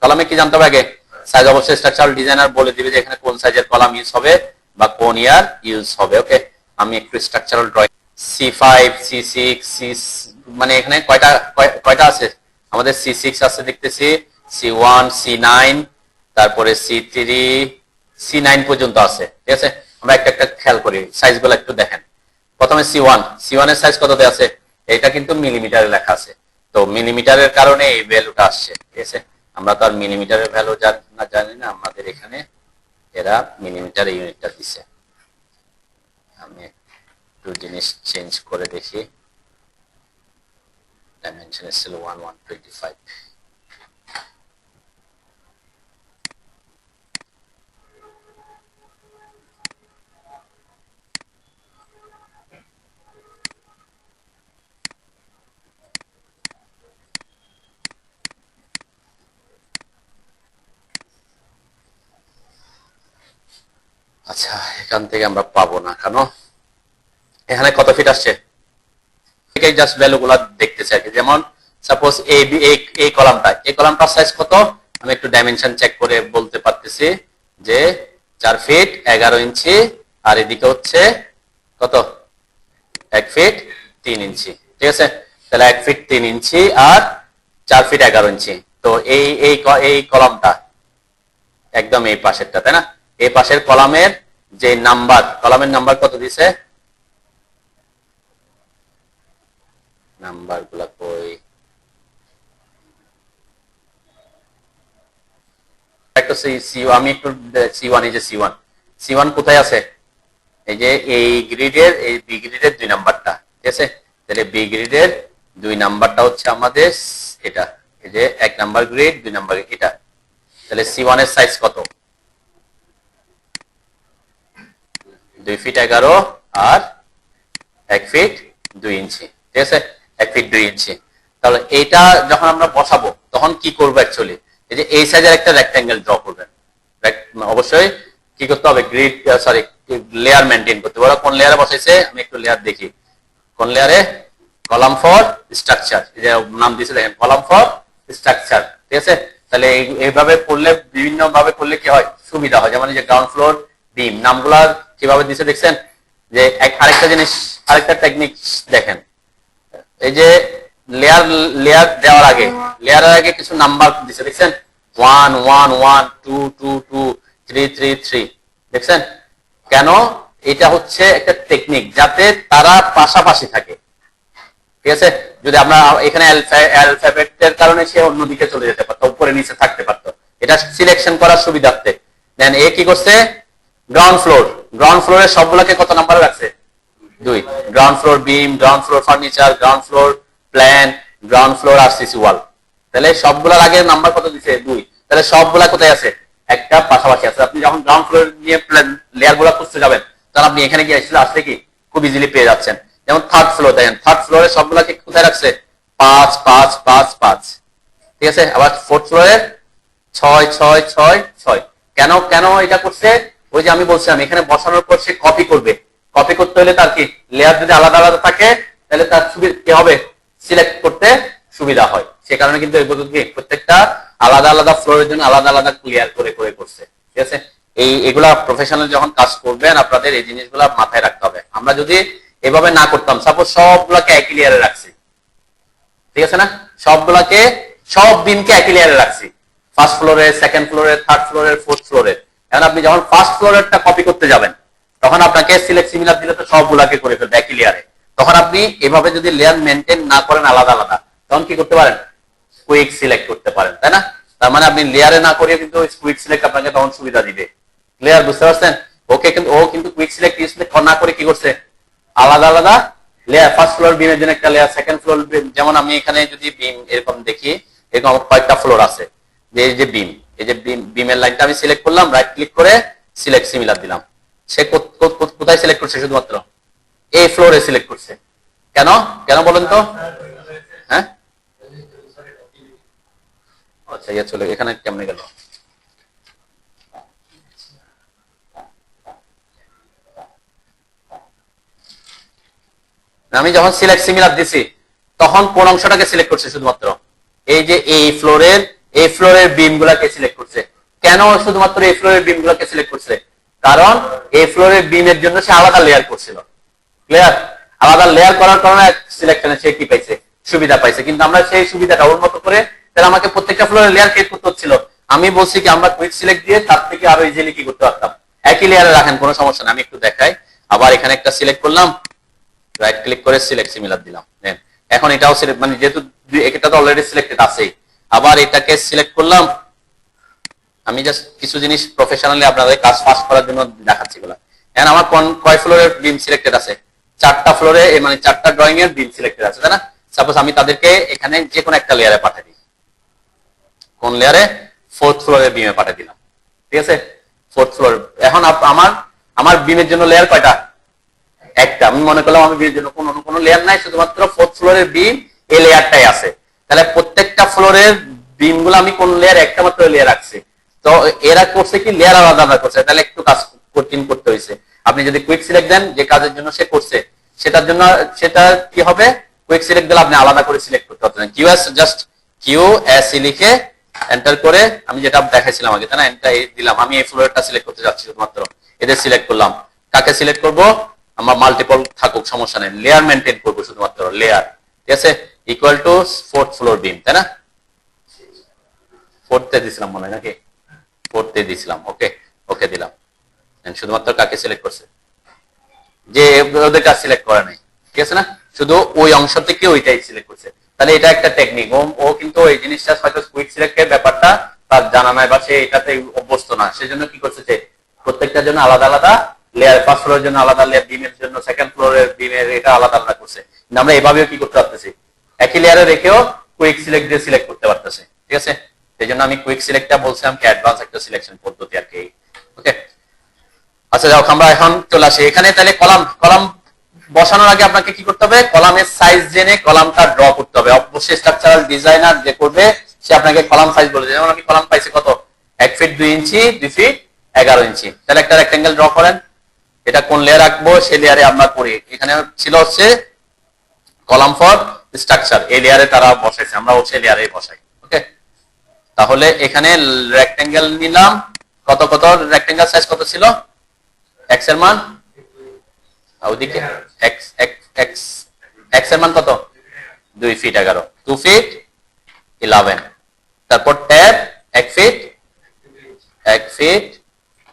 কলামে কি জানতে হবে আগে? সাইজ। অবশ্যই স্ট্রাকচারাল ডিজাইনার বলে দিবে যে এখানে কোন সাইজের কলাম ইউজ হবে বা কোন ইয়ার ইউজ হবে। ওকে, আমি একটু স্ট্রাকচারাল ড্রয়িং C5 C6 মানে এখানে কয়টা কয়টা আছে আমাদের? C6 আছে দেখতেছি, C1 C9, তারপরে C3 C9 পর্যন্ত আছে। ঠিক আছে, আমরা একটা একটা খেয়াল করি, সাইজগুলো একটু দেখেন। প্রথমে C1 এর সাইজ কততে আছে? এটা কিন্তু মিলিমিটারে লেখা আছে, তো মিলিমিটারের কারণে এই ভ্যালুটা আসছে। ঠিক আছে, আমরা তো আর মিলিমিটারের ভ্যালু জানি না, আমাদের এখানে এরা মিলিমিটার ইউনিটটা দিছে। আমি একটু জিনিস চেঞ্জ করে দেখি। ডাইমেনশন ছিল 1125। আচ্ছা, এখান থেকে আমরা পাবো না কেন? এখানে কত ফিট আসছে জাস্ট ভ্যালুগুলো দেখতে চাই। যেমন সাপোজ এই কলামটার সাইজ কত, আমি একটু ডাইমেনশন চেক করে বলতে পারতেছি যে 4 ফিট 11 ইঞ্চি, আর এদিকে হচ্ছে কত, 1 ফিট 3 ইঞ্চি। ঠিক আছে, তাহলে 1 ফিট 3 ইঞ্চি আর 4 ফিট 11 ইঞ্চি। তো এই কলামটা একদম এই পাশেরটা, তাই না? এই পাশের কলামের যে কলামের নাম্বার কত দিছে? নাম্বার গুলা কই? আমি একটু C1, এই যে C1 কোথায় আছে? এই যে এই গ্রিডের, এই বি গ্রিডের 2 নাম্বারটা। ঠিক আছে, তাহলে বি গ্রিডের 2 নাম্বারটা হচ্ছে আমাদের এটা, এই যে 1 নাম্বার গ্রিড 2 নাম্বার এটা। তাহলে C1 এর সাইজ কত? 2 ফিট 11 আর 1 ফিট 2 ইঞ্চি। ঠিক আছে, 1 ফিট 2 ইঞ্চি। তাহলে এইটা যখন আমরা বসাবো তখন কি করবো অ্যাকচুয়ালি? এই যে এই সাইজের একটা রেক্ট্যাঙ্গেল ড্র করবেন। অবশ্যই কি করতে হবে? লেয়ার মেনটেন করতে হবে। কোন লেয়ারে বসাইছে আমি একটু লেয়ার দেখি। কোন লেয়ারে? কলাম ফর স্ট্রাকচার, এই যে নাম দিয়েছে দেখেন, কলাম ফর স্ট্রাকচার। ঠিক আছে, তাহলে এইভাবে করলে, বিভিন্ন ভাবে করলে কি হয়, সুবিধা হয়। যেমন এই যে গ্রাউন্ড ফ্লোর বিম, নামগুলা কিভাবে দিছে দেখছেন? যে আরেকটা জিনিস, আরেকটা টেকনিক দেখেন, এই যে লেয়ার দেওয়ার আগে, লেয়ারের আগে কিছু নাম্বার দিছে দেখছেন, 1 1 1 2 2 2 3 3 3। দেখছেন কেন? এটা হচ্ছে একটা টেকনিক যাতে তারা পাশাপাশি থাকে। ঠিক আছে, যদি আমরা এখানে অ্যালফাবেটের কারণে সে অন্যদিকে চলে যেতে পারতো, উপরে নিচে থাকতে পারতো, এটা সিলেকশন করার সুবিধার্থে। দেন এ কি করছে? গ্রাউন্ড ফ্লোরের সবগুলোকে কত নাম্বার রাখছে? 2। Ground floor beam, ground floor furniture, ground floor plan, ground floor RCC wall. তাহলে সবগুলোর আগে নাম্বার কত দিছে? 2। তাহলে সবগুলা কোথায় আছে? একটা পাশাপাশি আছে। আপনি যখন গ্রাউন্ড ফ্লোর নিয়ে লেয়ার গুলা খুঁজতে যাবেন, তখন আপনি এখানে গিয়ে আসলে কি খুব ইজিলি পেয়ে যাচ্ছেন। যেমন থার্ড ফ্লোর দেখেন, থার্ড ফ্লোরে সবগুলাকে কোথায় রাখছে? 5 5 5 5। ঠিক আছে, আবার ফোর্থ ফ্লোরে 6 6 6 6। কেন কেন এটা করছে? ওই যে আমি বলছিলাম, এখানে বসানোর পর সে কপি করবে। কপি করতে হলে তার কি, লেয়ার যদি আলাদা আলাদা থাকে তাহলে তার সুবিধা কি হবে? সিলেক্ট করতে সুবিধা হয়। সে কারণে কিন্তু এই পদ্ধতি প্রত্যেকটা আলাদা আলাদা ফ্লোরের জন্য আলাদা আলাদা ক্লিয়ার করে করে করছে। ঠিক আছে, এগুলা প্রফেশনাল যখন কাজ করবেন আপনাদের এই জিনিসগুলা মাথায় রাখতে হবে। আমরা যদি এভাবে না করতাম, সাপোজ সবগুলাকে একই লেয়ারে রাখছি, ঠিক আছে না, সবগুলাকে সব দিনকে একই লেয়ারে রাখছি, ফার্স্ট ফ্লোরে, সেকেন্ড ফ্লোরে, থার্ড ফ্লোরে, ফোর্থ ফ্লোরে। এখন আপনি যখন ফার্স্ট ফ্লোরেরটা কপি করতে যাবেন তখন আপনাকে সিলেক্ট সিমিলার দিলে তো সবগুলাকে করে ফেলবে একই লেয়ারে। তখন আপনি এভাবে যদি লেয়ার মেনটেন না করেন আলাদা আলাদা, তখন কি করতে পারেন? কুইক সিলেক্ট করতে পারেন, তাই না? তার মানে আপনি লেয়ারে না করে কিন্তু কুইক সিলেক্ট আপনাকে তখন সুবিধা দিবে। ক্লিয়ার? বুঝতে পারছেন? ওকে, কিন্তু ও কিন্তু কুইক সিলেক্ট ইউজ না করে কি করছে? আলাদা আলাদা লেয়ার, ফার্স্ট ফ্লোর বিমের জন্য একটা লেয়ার, সেকেন্ড ফ্লোর, যেমন আমি এখানে যদি বিম এরকম দেখি, এরকম কয়েকটা ফ্লোর আছে, যে এই যে বিম, এই যে বিমের লাইনটা আমি সিলেক্ট করলাম, রাইট ক্লিক করে সিলেক্ট সিমিলার দিলাম। সে কোথায় সিলেক্ট করছে? শুধুমাত্র এই ফ্লোরে সিলেক্ট করছে। কেন কেন বলেন তো? হ্যাঁ, আচ্ছা, ইয়ে চলে এখানে কেমনে গেল? আমি যখন সিলেক্ট সিমিলার দিছি তখন কোন অংশটাকে সিলেক্ট করছে? শুধুমাত্র এই যে এই ফ্লোরের বিম গুলাকে সিলেক্ট করছে। কেন শুধুমাত্র এই ফ্লোরের বিম গুলাকে সিলেক্ট করছে? কারণ এই ফ্লোরের বিমের জন্য সে আলাদা লেয়ার করছিল। ক্লিয়ার? আলাদা লেয়ার করার কারণে সিলেকশনে সে কি পাইছে? সুবিধা পাইছে। কিন্তু আমরা সেই সুবিধাটা ওর মতো করে, তাহলে আমাকে প্রত্যেকটা ফ্লোরের লেয়ার ক্রিয়েট করতে হচ্ছিল। আমি বলছি কি আমরা কুইক সিলেক্ট দিয়ে তার থেকে আরো ইজিলি কি করতে পারতাম, একই লেয়ারে রাখেন, কোনো সমস্যা না। আমি একটু দেখাই। আবার এখানে একটা সিলেক্ট করলাম, রাইট ক্লিক করে সিলেক্ট সিমিলার দিলাম। এখন এটাও সিলেক্ট, মানে যেহেতু এটা তো অলরেডি সিলেক্টেড আছেই, আবার এটাকে সিলেক্ট করলাম। আমি জাস্ট কিছু জিনিস প্রফেশনালি আপনাদের কাজ ফাস্ট করার জন্য দেখাচ্ছি এগুলো। এখন আমার কয় ফ্লোরের বিম সিলেক্টেড আছে? 4টা ফ্লোরে, মানে 4টা ড্রয়িং এর বিম সিলেক্টেড আছে, তাই না? সাপোজ আমি তাদেরকে এখানে যে কোনো একটা লেয়ারে পাঠিয়ে দিই। কোন লেয়ারে? 4th ফ্লোরের বিমে পাঠিয়ে দিলাম। ঠিক আছে, 4th ফ্লোর। এখন আমার বিমের জন্য লেয়ার কয়টা? একটা। আমি মনে করলাম আমি বিমের জন্য কোনো লেয়ার নাই, শুধুমাত্র 4th ফ্লোরের বিম এই লেয়ারটাই আছে। তাহলে প্রত্যেকটা ফ্লোরের বিম গুলো আমি কোন লেয়ার? একটা মাত্র লেয়ার রাখছি। তো এরা করছে কি, লেয়ার আলাদা আলাদা করছে। তাহলে একটু কাজ কঠিন করতে হয়েছে। আপনি যদি কুইক সিলেক্ট দেন, যে কাজের জন্য সে করছে সেটার জন্য, সেটা কি হবে? কুইক সিলেক্ট দিলে আপনি আলাদা করে সিলেক্ট করতে পারতেন। কিউ এস লিখে এন্টার করে, আমি যেটা দেখাইছিলাম আগে, তাই না? এন্টার দিলাম। আমি এই ফ্লোরটা সিলেক্ট করতে যাচ্ছি, শুধুমাত্র এদের সিলেক্ট করলাম। কাকে সিলেক্ট করব? আমার মাল্টিপল থাকুক, সমস্যা নেই, লেয়ার মেনটেন করবো, শুধুমাত্র লেয়ার। ঠিক আছে, ইকুয়াল টু 4th ফ্লোর বিম, তাই না? 4th দিছিলাম মনে হয়, নাকি 4th দিছিলাম। ওকে, ওকে দিলাম। শুধুমাত্র কাকে সিলেক্ট করছে? যে ওদের কাজ সিলেক্ট করা নাই। ঠিক আছে না? শুধু ওই অংশ থেকে ওইটাই সিলেক্ট করছে। তাহলে এটা একটা টেকনিক। ও কিন্তু এই জিনিসটা হয়তো কুইক সিলেক্টের ব্যাপারটা তার জানা নাই, বা সে এটাতে অভ্যস্ত না। সেজন্য কি করছে, যে প্রত্যেকটার জন্য আলাদা আলাদা লেয়ার, ফার্স্ট ফ্লোরের জন্য আলাদা লেয়ার, বিমের জন্য সেকেন্ড ফ্লোরের বিমের এটা আলাদা আলাদা করছে। কিন্তু আমরা এভাবেও কি করতে পারতেছি, একই লেয়ারে রেখেও কুইক সিলেক্ট দিয়ে সিলেক্ট করতে পারতেছি। ঠিক আছে, সেই জন্য আমি কুইক সিলেক্টটা বলছিলাম কি অ্যাডভান্স একটা সিলেকশন পদ্ধতি আর কি। ওকে, আচ্ছা যাও, আমরা এখন চলে আসি এখানে। তাহলে কলাম বসানোর আগে আপনাকে কি করতে হবে? কলামের সাইজ জেনে কলামটা ড্র করতে হবে। অবশ্যই স্ট্রাকচারাল ডিজাইনার যে করবে সে আপনাকে কলাম সাইজ বলে দেবে। যেমন আমি কলাম পাইছি কত? 1 ফিট 2 ইঞ্চি, 2 ফিট 11 ইঞ্চি। তাহলে একটা রেক্টেঙ্গেল ড্র করেন। এটা কোন লেয়ার রাখবো সেই লেয়ারে আমরা করি। এখানে ছিল হচ্ছে কলাম ফর স্ট্রাকচার, এই লেয়ারে তারা বসাইছে, আমরা হচ্ছে লেয়ারে বসাই। ওকে, তাহলে এখানে রেক্টেঙ্গেল নিলাম। কত রেক্টেঙ্গেল সাইজ কত ছিল? x এর মান, ওদিকে x এর মান কত? 2 ফিট 11, 2 ফিট 11। তারপর ট্যাব 1 ফিট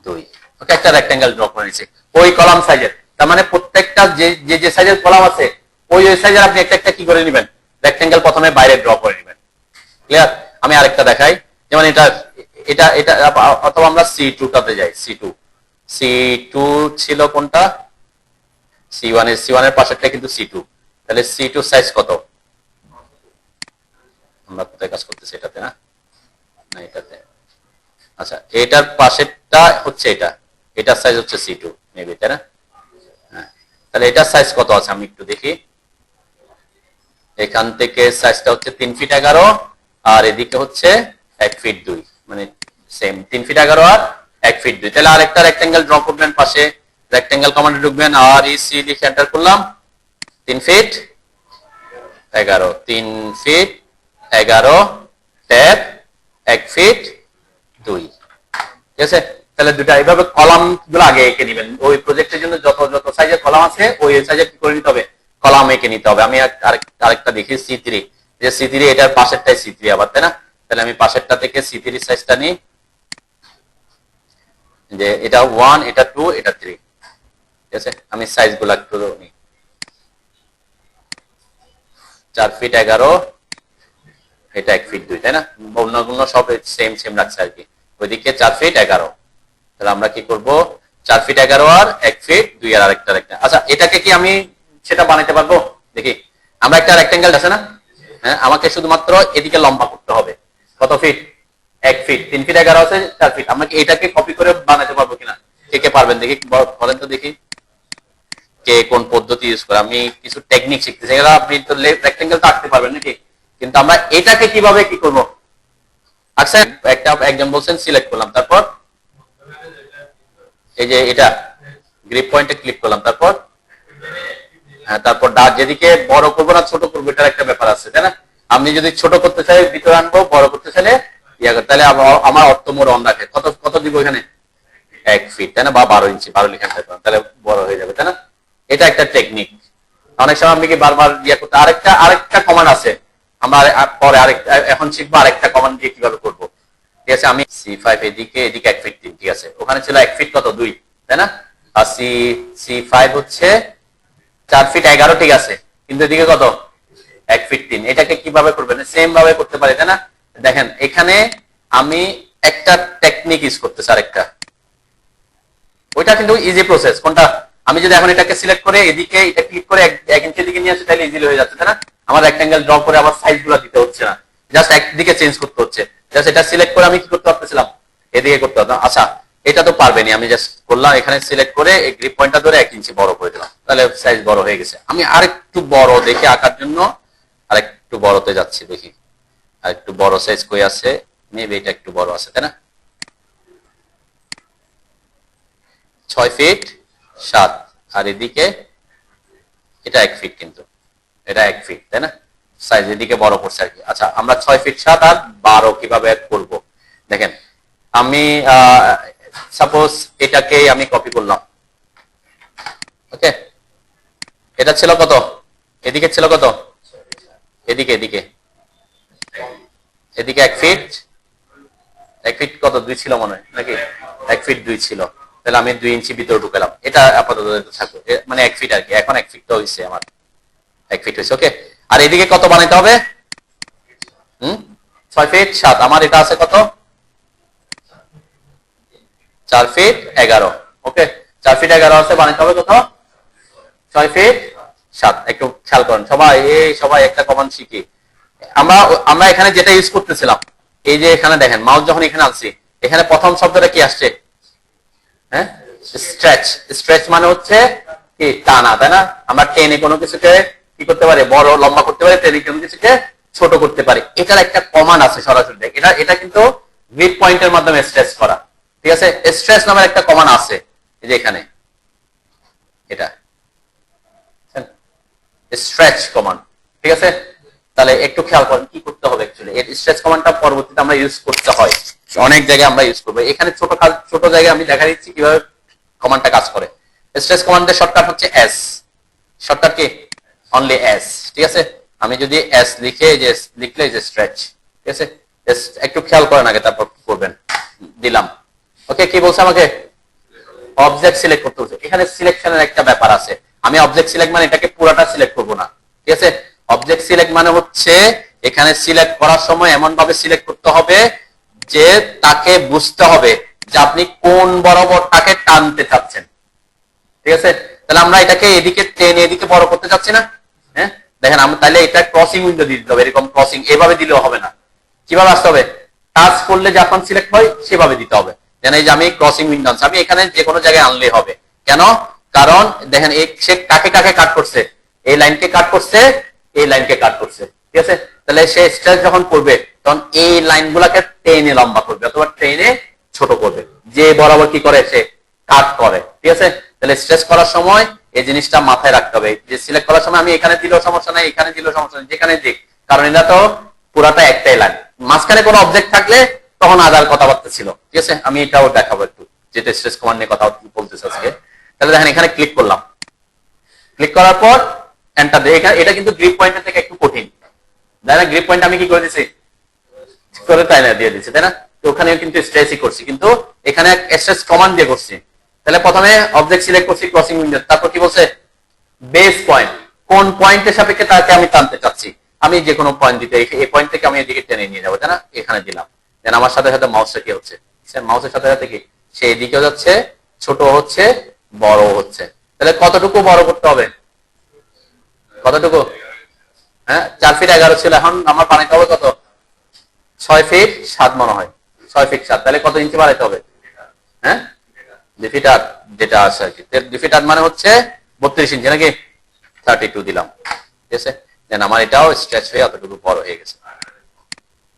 2। ওকে, একটা রেক্টেঙ্গেল ড্র করে নিয়েছি ওই কলাম সাইজের। তার মানে প্রত্যেকটা যে সাইজের কলাম আছে ওই সাইজের আপনি একটা কি করে নেবেন? রেক্টেঙ্গেল প্রথমে বাইরে ড্র করে নেবেন। ক্লিয়ার? আমি আরেকটা দেখাই। যেমন এটা অথবা আমরা C2 টাতে যাই। C2 ছিল কোনটা? C1 এর পাশেরটা কিন্তু C2। তাহলে C2 সাইজ কত? আমরা কোথায় কাজ করতেছি? এটাতে না, এটাতে। আচ্ছা, এটার পাশেরটা হচ্ছে এটার সাইজ হচ্ছে C2 মেবি, তাই না? হ্যাঁ, তাহলে এটার সাইজ কত আছে আমি একটু দেখি। এখান থেকে সাইজটা হচ্ছে 3 ফিট 11, আর এদিকে হচ্ছে 1 ফিট 2, মানে সেম 3 ফিট 11 আর 1 ফিট 2। তাহলে আরেকটা রেক্টেঙ্গেল ড্র করবেন পাশে। রেক্টেঙ্গেল কমান্ডে ঢুকবেন, আর ইসি লিখে এন্টার করলাম। 3 ফিট 11, 3 ফিট 11, ট্যাব 1 ফিট 2। ঠিক আছে, তাহলে দুটা এইভাবে কলাম গুলো আগে এঁকে নেবেন। ওই প্রজেক্টের জন্য যত সাইজের কলাম আছে ওই সাইজের কি করে নিতে হবে? কলাম এঁকে নিতে হবে। আমি আরেকটা দেখি C3, যে C3 এটার পাশেরটাই C3 আবার, তাই না? তাহলে আমি পাশেরটা থেকে C3 সাইজটা নিই, যে এটা 1, এটা 2, এটা 3। ঠিক আছে, আমি সাইজ গুলো একটু নিই। 4 ফিট 11, এটা 1 ফিট 2, তাই না? অন্যগুলো সব সেম রাখছে আর কি। ওইদিকে 4 ফিট 11। তাহলে আমরা কি করব? 4 ফিট 11 আর 1 ফিট 2 আর আরেকটা রেক্টেঙ্গেল। আচ্ছা, এটাকে কি আমি সেটা বানাইতে পারবো? দেখি। আমরা একটা রেক্টেঙ্গেল আছে না, হ্যাঁ, আমাকে শুধুমাত্র এদিকে লম্বা করতে হবে। কত ফিট? 1 ফিট। 3 ফিট 11 আছে 4 ফিট। আমরা কি এটাকে কপি করে বানাতে পারবো কিনা? কে পারবেন দেখি, বলেন তো দেখি কে কোন পদ্ধতি ইউজ করে। আমি কিছু টেকনিক শিখতেছি, এগুলো আপনি তো রেক্টেঙ্গেল তো আঁকতে পারবেন নাকি, কিন্তু আমরা এটাকে কিভাবে কি করব? আচ্ছা, একজন বলছেন সিলেক্ট করলাম, তারপর এই যে এটা গ্রিপ পয়েন্টে ক্লিক করলাম, তারপর হ্যাঁ, তারপর যেদিকে বড় করবো না ছোট করবো এটার একটা ব্যাপার আছে, তাই না? আমি যদি ছোট করতে চাই ভিতরে আনবো, বড় করতে চাইলে তাহলে আমার অর্থমোর অন রাখে কত কত দিব এখানে 1 ফিট, তাই না? বা 12 ইঞ্চি, 12 লিখে তাহলে বড় হয়ে যাবে, তাই না? এটা একটা টেকনিক। অনেক সময় আমি কি বারবার করতে আরেকটা কমান্ড আছে, আমরা পরে আরেকটা এখন শিখবো আরেকটা কমান্ড দিয়ে কিভাবে করবো। ঠিক আছে, আমি C5 এদিকে 1 ফিট দিন, ঠিক আছে? ওখানে ছিল 1 ফিট কত 2, তাই না? আর C5 হচ্ছে 4 ফিট 11, ঠিক আছে, কিন্তু এদিকে কত 1 ফিট 3। এটাকে কিভাবে করবেন? সেম ভাবে করতে পারি, তাই না? দেখেন এখানে আমি একটা টেকনিক ইউজ করতেছি, আরেকটা, ওইটা কিন্তু ইজি প্রসেস। কোনটা? আমি যদি এখন এটাকে সিলেক্ট করে এদিকে এটা ক্লিক করে 1 ইঞ্চি দিকে নিয়ে আসি তাহলে ইজিলি হয়ে যাচ্ছে, তাই না? আমার রেক্টেঙ্গেল ড্র করে আবার সাইজ গুলো দিতে হচ্ছে না, জাস্ট একদিকে চেঞ্জ করতে হচ্ছে। জাস্ট এটা সিলেক্ট করে আমি কি করতে পারতেছিলাম, এদিকে করতে পারতাম। আচ্ছা, এটা তো পারবেনি, আমি জাস্ট করলাম এখানে সিলেক্ট করে এই গ্রিপ পয়েন্টটা ধরে 1 ইঞ্চি বড় করে দিলাম, তাহলে সাইজ বড় হয়ে গেছে। আমি আরেকটু বড় দেখে আঁকার জন্য আরেকটু বড়তে যাচ্ছি, দেখি আরেকটু বড় সাইজ কই আছে, মেবি এটা একটু বড় আছে, তাই না? 6 ফিট 7, আর এদিকে এটা 1 ফিট, কিন্তু এটা 1 ফিট, তাই না? সাইজ এদিকে বড় করছে আর কি। আচ্ছা, আমরা 6 ফিট 7 আর 12 কিভাবে করব দেখেন। আমি সাপোজ এটাকে আমি কপি করলাম, ওকে? এটা ছিল কত, এদিকে ছিল কত, এদিকে এদিকে এদিকে 1 ফিট 1 ফিট কত 2 ছিল মনে হয় নাকি? 1 ফিট 2 ছিল, তাহলে আমি 2 ইঞ্চি ভিতরে ঢুকালাম। এটা আপাতত থাকবে, মানে 1 ফিট আর কি। এখন 1 ফিট তো হয়েছে আমার, 1 ফিট হয়েছে, ওকে? আর এদিকে কত বানাইতে হবে? 6 ফিট 7, আমার এটা আছে কত 4 ফিট 11, ওকে? 4 ফিট 11 আছে, বানাইতে হবে কত 6 ফিট 7। একটু খেয়াল করেন সবাই, সবাই একটা কমান শিখি। আমরা আমরা এখানে যেটা ইউজ করতেছিলাম, এই যে এখানে দেখেন মাউস যখন এখানে আনছি, এখানে প্রথম শব্দটা কি আসছে? হ্যাঁ, স্ট্রেচ। স্ট্রেচ মানে হচ্ছে কি টানা, তাই না? আমরা টেনে কোনো কিছুকে কি করতে পারি, বড় লম্বা করতে পারি, টেনে কোনো কিছুকে ছোট করতে পারি। এটার একটা কমান্ড আছে সরাসরি, এটা কিন্তু গ্রিপ পয়েন্টের মাধ্যমে স্ট্রেচ করা, ঠিক আছে? স্ট্রেচ নামের একটা কমান্ড আছে, এই যে এখানে, এটা স্ট্রেচ কমান্ড, ঠিক আছে? তাহলে একটু খেয়াল করেন কি করতে হবে অ্যাকচুয়ালি। এই স্ট্রেচ কমান্ডটা পরবর্তীতে আমরা ইউজ করতে হয়, অনেক জায়গায় আমরা ইউজ করবো। এখানে ছোট জায়গায় আমি দেখা দিচ্ছি কিভাবে কমান্ডটা কাজ করে। স্ট্রেচ কমান্ডের শর্টকাট হচ্ছে S. Shortcut key? Only S, ঠিক আছে? আমি যদি এস লিখে যে লিখলে যে স্ট্রেচ, ঠিক আছে? একটু খেয়াল করেন আগে, তারপর কি করবেন। দিলাম, ওকে? কি বলছে আমাকে? অবজেক্ট সিলেক্ট করতে হচ্ছে। এখানে সিলেকশনের একটা ব্যাপার আছে। আমি অবজেক্ট সিলেক্ট মানে এটাকে পুরাটা সিলেক্ট করব না, ঠিক আছে? অবজেক্ট সিলেক্ট মানে হচ্ছে এখানে সিলেক্ট করার সময় এমন ভাবে সিলেক্ট করতে হবে যে তাকে বুঝতে হবে যে আপনি কোন বরাবরটাকে টানতে চাচ্ছেন, ঠিক আছে? তাহলে আমরা এটাকে এদিকে টেনে এদিকে বড় করতে চাচ্ছি না, হ্যাঁ? দেখেন আমরা তাহলে এটা ক্রসিং উইন্ডো দিতে হবে, এরকম ক্রসিং। এভাবে দিলেও হবে না, কিভাবে আসতে হবে? টাচ করলে যখন সিলেক্ট হয় সেভাবে দিতে হবে। যেন এই যে আমি ক্রসিং উইন্ডো আনছি, আমি এখানে যে কোনো জায়গায় আনলে হবে। কেন? কারণ দেখেন সে কাকে কাকে কাট করছে, এই লাইনকে কাট করছে, এই লাইনকে কাট করছে, ঠিক আছে? তাহলে সে স্ট্রেচ যখন করবে তখন এই লাইন গুলাকে টেনে লম্বা করবে অথবা টেনে ছোট করবে, যে বরাবর কি করে সে কাট করে, ঠিক আছে? তাহলে স্ট্রেচ করার সময় এই জিনিসটা মাথায় রাখতে হবে যে সিলেক্ট করার সময় আমি এখানে দিলেও সমস্যা নাই, এখানে দিলেও সমস্যা নেই, যেখানে দিক, কারণ এটা তো পুরাটা একটাই লাইন। মাঝখানে কোনো অবজেক্ট থাকলে তখন আদার কথাবার্তা ছিল, ঠিক আছে? আমি এটাও দেখাবো একটু, যেটা স্ট্রেচ কমান্ড নিয়ে কথা বলতেছে আজকে। তাহলে দেখেন এখানে ক্লিক করলাম, ক্লিক করার পর এন্টার দিয়ে, এখানে এটা কিন্তু গ্রিপ পয়েন্টের থেকে একটু কঠিন, তাই না? গ্রিপ পয়েন্ট আমি কি করে দিছি, করে তাই না দিয়ে দিচ্ছি, তাই না? তো ওখানে কিন্তু স্ট্রেচই করছি, কিন্তু এখানে স্ট্রেচ কমান্ড দিয়ে করছি। তাহলে প্রথমে অবজেক্ট সিলেক্ট করছি ক্রসিং উইন্ডো, তারপর কি বলছে বেস পয়েন্ট, কোন পয়েন্টের সাপেক্ষে তাকে আমি টানতে চাচ্ছি। আমি যে কোনো পয়েন্ট দিতে, এই পয়েন্ট থেকে আমি এদিকে টেনে নিয়ে যাবো, তাই না? এখানে দিলাম, দেন আমার সাথে সাথে মাউসটা কি হচ্ছে, মাউসের সাথে সাথে কি সে এদিকেও যাচ্ছে, ছোট হচ্ছে, বড় হচ্ছে। তাহলে কতটুকু বড় করতে হবে, কতটুকু? হ্যাঁ, 4 ফিট 11 ছিল, এখন আমার বানাইতে হবে কত 6 ফিট 7 মনে হয়, 6 ফিট 7। তাহলে কত ইঞ্চি বাড়াইতে হবে? হ্যাঁ, 2 ফিট 8 যেটা আছে আর কি। 2 ফিট 8 মানে হচ্ছে 32 ইঞ্চি নাকি? 32 দিলাম, ঠিক আছে? দেন আমার এটাও স্ট্রেচ হয়ে এতটুকু বড় হয়ে গেছে।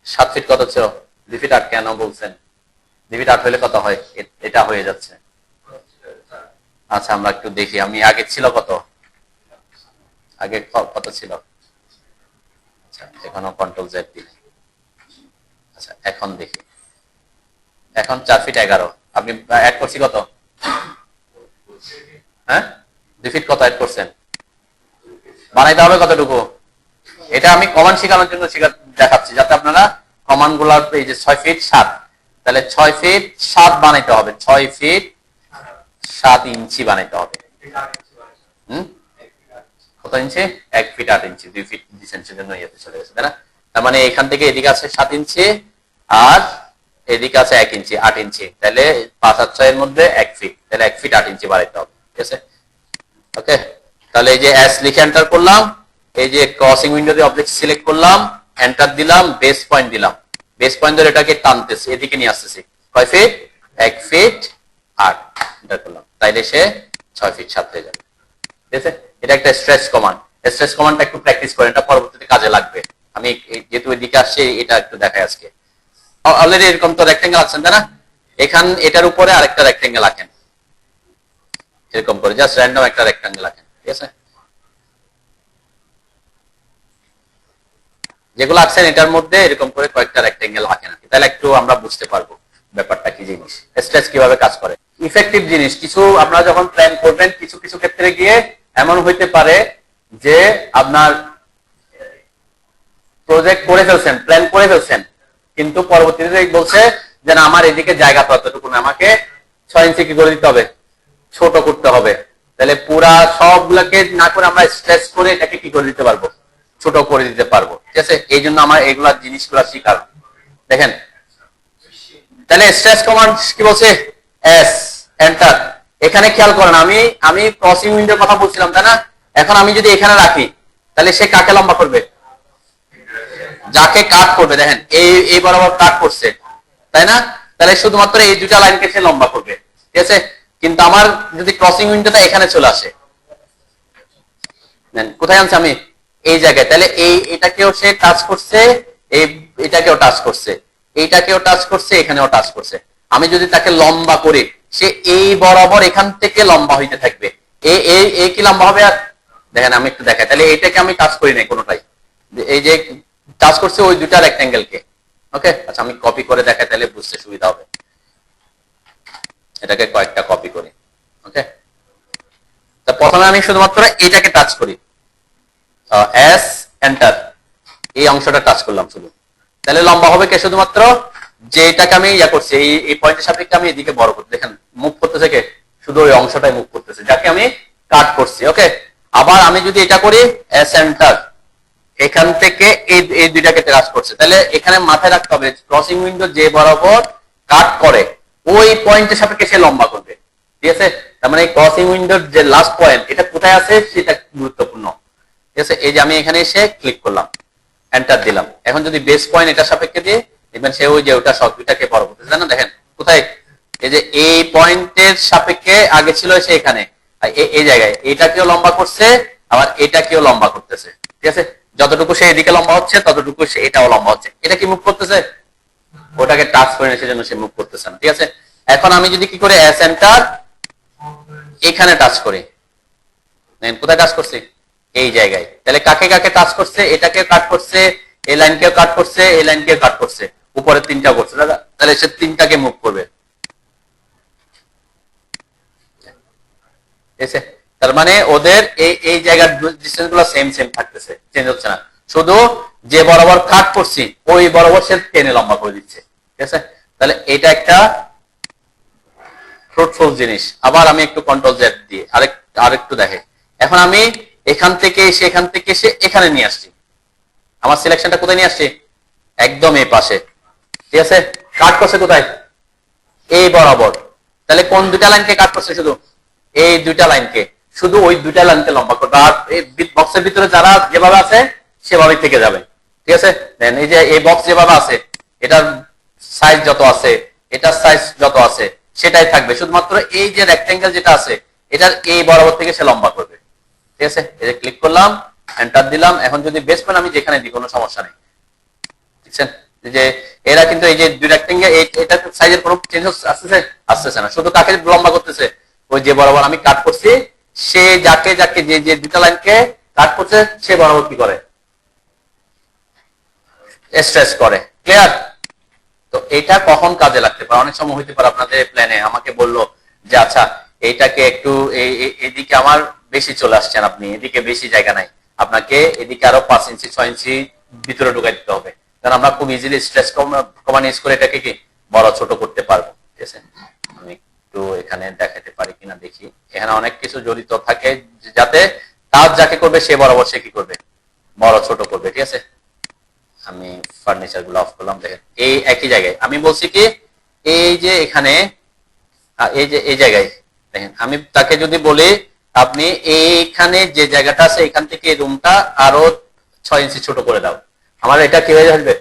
7 ফিট কত ছিল? 2 ফিট 8 কেন বলছেন? 2 ফিট 8 হলে কত হয়? এটা হয়ে যাচ্ছে। আচ্ছা আমরা একটু দেখি, আমি আগে ছিল কত আগে কত ছিল? আচ্ছা এখনো কন্ট্রোল জেড দিলে। আচ্ছা এখন দেখি, এখন 4 ফিট 11। আপনি অ্যাড করছি কত? হ্যাঁ 2 ফিট কত অ্যাড করছেন? বানাইতে হবে কতটুকু? এটা আমি কমান্ড শেখানোর জন্য দেখাচ্ছি, যাতে আপনারা কমান্ড গুলার এই যে 6 ফিট 7, তাহলে 6 ফিট 7 বানাইতে হবে, 6 ফিট 7 ইঞ্চি বানাইতে হবে। কত ইঞ্চি? 1 ফিট 8 ইঞ্চি, 2 ফিট ডিসেন্সের জন্য ইয়েতে চলে গেছে, তাই না? তার মানে এখান থেকে এদিকে আছে 7 ইঞ্চি আর এদিকে আছে 1 ইঞ্চি, 8 ইঞ্চি, তাহলে 5 আর 6 এর মধ্যে 1 ফিট, তাহলে 1 ফিট 8 ইঞ্চি বাড়াইতে হবে। ঠিক আছে, ওকে। তাহলে এই যে এস লিখে এন্টার করলাম, এই যে ক্রসিং উইন্ডোতে অবজেক্ট সিলেক্ট করলাম, এন্টার দিলাম, বেস পয়েন্ট দিলাম, বেস পয়েন্ট ধরে এটাকে টানতেছি, এদিকে নিয়ে আসতেছি। কয় ফিট? 1 ফিট 8 এন্টার করলাম, তাইলে সে 6 ফিট 7 হয়ে যাবে। ঠিক আছে, এটা একটা স্ট্রেচ কমান্ড। স্ট্রেচ কমান্ডটা একটু প্র্যাকটিস করেন, এটা পরবর্তীতে কাজে লাগবে। আমি যেহেতু এদিকে আসছে, এটা একটু দেখাই আজকে। অলরেডি এরকম তো রেক্টেঙ্গেল আছেন, তাই না? এখান এটার উপরে আরেকটা রেক্টেঙ্গেল আঁকেন, এরকম করে জাস্ট র্যান্ডম একটা রেক্টেঙ্গেল আঁকেন। ঠিক আছে, যেগুলো আঁকছেন এটার মধ্যে এরকম করে কয়েকটা রেক্টেঙ্গেল আঁকেন, তাহলে একটু আমরা বুঝতে পারবো ব্যাপারটা কি জিনিস, স্ট্রেচ কিভাবে কাজ করে। ইফেক্টিভ জিনিস কিছু আপনারা যখন প্ল্যান করবেন, কিছু কিছু ক্ষেত্রে গিয়ে এমন হইতে পারে যে আপনার প্রজেক্ট করে ফেলছেন, প্ল্যান করে ফেলছেন, কিন্তু পরবর্তীতে বলছে যে না আমার এদিকে জায়গা তো এতটুকু না, আমাকে 6 ইঞ্চি কি করে দিতে হবে, ছোট করতে হবে। তাহলে পুরা সবগুলোকে না করে আমরা স্ট্রেচ করে এটাকে কি করে দিতে পারবো, ছোট করে দিতে পারবো। ঠিক আছে, এই জন্য আমার এগুলা জিনিসগুলা শিখার। দেখেন তাহলে স্ট্রেচ কমান্ড কি বলছে? S enter. এখানে খেয়াল করেন, আমি ক্রসিং উইন্ডোর কথা বলছিলাম, তাই না? এখন আমি যদি এখানে রাখি, তাহলে সে কাকে লম্বা করবে? যাকে কাট করবে। দেখেন এই বরাবর কাট করছে, তাই না? তাহলে শুধুমাত্র এই দুটা লাইনকে সে লম্বা করবে। ঠিক আছে, কিন্তু আমার যদি ক্রসিং উইন্ডোটা এখানে চলে আসে, কোথায় আনছে আমি? এই জায়গায়, তাহলে এটাকেও সে টাচ করছে, এটাকেও টাচ করছে, এইটাকেও টাচ করছে, এখানেও টাচ করছে। আমি যদি তাকে লম্বা করি, সে এই বরাবর এখান থেকে লম্বা হইতে থাকবে। এই কি লম্বা হবে? আর দেখেন আমি একটু দেখাই, তাহলে এইটাকে আমি টাচ করি নাই কোনোটাই, এই যে টাচ করছে ওই দুটা রেক্টেঙ্গেলকে। ওকে, আচ্ছা আমি কপি করে দেখাই, তাহলে বুঝতে সুবিধা হবে। এটাকে কয়েকটা কপি করি। ওকে, তা প্রথমে আমি শুধুমাত্র এটাকে টাচ করি, এস এন্টার, এই অংশটা টাচ করলাম শুধু, তাহলে লম্বা হবে কে? শুধুমাত্র যেটাকে আমি ইয়া করছি, এই পয়েন্টের সাপেক্ষে আমি এদিকে বড় করতে, দেখেন মুভ করতেছে কে? শুধু ওই অংশটাই মুভ করতেছে, যাকে আমি কাট করছি। ওকে, আবার আমি যদি এটা করি এস এন্টার, এখান থেকে এই দুইটাকে টাচ করছে, তাহলে এখানে মাথায় রাখতে হবে ক্রসিং উইন্ডো যে বরাবর কাট করে ওই পয়েন্টের সাপেক্ষে সে লম্বা করবে। ঠিক আছে, তার মানে ক্রসিং উইন্ডোর যে লাস্ট পয়েন্ট এটা কোথায় আছে সেটা গুরুত্বপূর্ণ। ঠিক আছে, এই যে আমি এখানে এসে ক্লিক করলাম, এন্টার দিলাম, এখন যদি বেস পয়েন্ট এটা সাপেক্ষে দিয়ে দেখবেন সে ওই যে ওটা সব দুইটাকে বড় করতেছে, জানেন? দেখেন কোথায়, এই যে এই পয়েন্টের সাপেক্ষে আগে ছিল সে এখানে, এই জায়গায় এটাকেও লম্বা করছে, আবার এটাকেও লম্বা করতেছে। ঠিক আছে, যতটুকু সে এদিকে লম্বা হচ্ছে ততটুকু সে এটাও লম্বা হচ্ছে। এটা কি মুভ করতেছে? ওটাকে টাচ করে না, সেজন্য সে মুভ করতেছে না। ঠিক আছে, এখন আমি যদি কি করে এস এন্টার এখানে টাচ করি, কোথায় টাচ করছি? এই জায়গায়, তাহলে কাকে কাকে টাচ করছে? এটাকে কাট করছে, এই লাইনকেও কাট করছে, এই লাইনকেও কাট করছে, উপরে তিনটা করছে, তাহলে সে তিনটাকে মুভ করবে। তার মানে ওদের এই জায়গার ডিসটেন্স গুলো সেম সেম থাকতেছে, চেঞ্জ হচ্ছে না, শুধু যে বরাবর কাট করছি ওই বরাবর সে টেনে লম্বা করে দিচ্ছে। ঠিক আছে, তাহলে এটা একটা ফ্রুটফুল জিনিস। আবার আমি একটু কন্ট্রোল জেড দিয়ে আরেকটু দেখে, এখন আমি এখান থেকে এসে এখান থেকে এসে এখানে নিয়ে আসছি, আমার সিলেকশনটা কোথায় নিয়ে আসছি? একদম এই পাশে। ঠিক আছে, কাট করছে কোথায়? এই বরাবর, তাহলে কোন দুটা লাইনকে কাট করছে? শুধু এই দুইটা লাইনকে, শুধু ওই দুইটা লাইনকে লম্বা করবে, আর এই বক্সের ভিতরে যারা যেভাবে আছে সেভাবেই থেকে যাবে। ঠিক আছে, দেন এই যে এই বক্স যেভাবে আছে, এটার সাইজ যত আছে, এটার সাইজ যত আছে সেটাই থাকবে, শুধুমাত্র এই যে রেক্টেঙ্গেল যেটা আছে এটার এই বরাবর থেকে সে লম্বা করবে। ঠিক আছে, এই যে ক্লিক করলাম, এন্টার দিলাম, এখন যদি বেস পয়েন্ট আমি যেখানে দিই কোনো সমস্যা নেই। ঠিক আছে, যে এরা কিন্তু এই যে দুই রেক্টেঙ্গেল এটা সাইজের কোনো চেঞ্জ আসতেছে না, শুধু কাকে লম্বা করতেছে? ওই যে বরাবর আমি কাট করছি সে যাকে যাকে যে যে দুটা লাইনকে কাট করছে সে বরাবর কি করে, স্ট্রেস করে। ক্লিয়ার? তো এটা কখন কাজে লাগতে পারে? অনেক সময় হইতে পারে আপনাদের প্ল্যানে আমাকে বললো যে আচ্ছা এইটাকে একটু এদিকে আমার বেশি চলে আসছেন, আপনি এদিকে বেশি জায়গা নাই, আপনাকে এদিকে আরো 5 ইঞ্চি 6 ইঞ্চি ভিতরে ঢুকাই দিতে হবে, কারণ আমরা খুব ইজিলি স্ট্রেস কমান ইউজ করে এটাকে কি বড় ছোট করতে পারবো। ঠিক আছে, আমি একটু এখানে দেখাতে পারি কিনা দেখি। এখানে অনেক কিছু জড়িত থাকে যাতে কাজ যাকে করবে সে বরাবর সে কি করবে, বড় ছোট করবে। ঠিক আছে, আমি ফার্নিচার গুলো অফ করলাম। দেখেন এই একই জায়গায় আমি বলছি কি, এই যে এখানে এই যে এই জায়গায় দেখেন, আমি তাকে যদি বলি আপনি এইখানে যে জায়গাটা আছে এখান থেকে এই রুমটা আরো 6 ইঞ্চি ছোট করে দাও, আমার এটা কি হয়ে যাবে,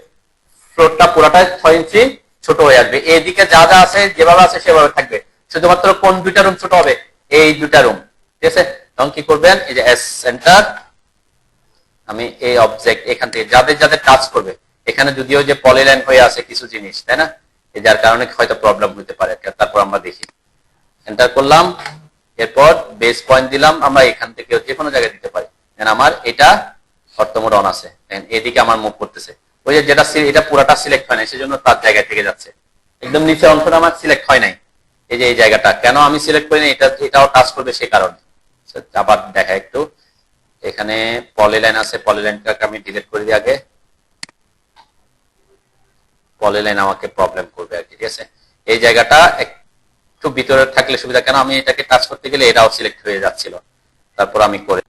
ফ্লোরটা পুরাটা 6 ইঞ্চি ছোট হয়ে আসবে। এইদিকে যা যা আছে যেভাবে আছে সেভাবে থাকবে, শুধুমাত্র কোন দুইটা রুম ছোট হবে, এই দুইটা রুম। ঠিক আছে, তখন কি করবেন, এই যে এস সেন্টার, আমি এই অবজেক্ট এখান থেকে যাদের যাদের কাজ করবে, এখানে যদিও যে পলিলাইন হয়ে আছে কিছু জিনিস, তাই না, এই যার কারণে হয়তো প্রবলেম হতে পারে। তারপর আমরা দেখি, এন্টার করলাম, এরপর বেস পয়েন্ট দিলাম, আমরা এখান থেকে যে কোনো জায়গায় দিতে পারি। আমার এটা অর্থ মোড অন আছে, এদিকে আমার মুভ করতেছে, ওই যে যেটা এটা পুরাটা সিলেক্ট হয় না, সেজন্য তার জায়গায় থেকে যাচ্ছে। একদম নিচের অংশটা আমার সিলেক্ট হয় নাই, এই যে এই জায়গাটা কেন আমি সিলেক্ট করি না, এটাও টাচ করবে সে কারণে। আবার দেখা একটু, এখানে পলিলাইন আছে, পলিলাইনটাকে আমি ডিলিট করে দিই আগে, পলিলাইন আমাকে প্রবলেম করবে আর কি। ঠিক আছে, এই জায়গাটা একটু ভিতরে থাকলে সুবিধা, কেন আমি এটাকে টাচ করতে গেলে এটাও সিলেক্ট হয়ে যাচ্ছিল, তারপর আমি করে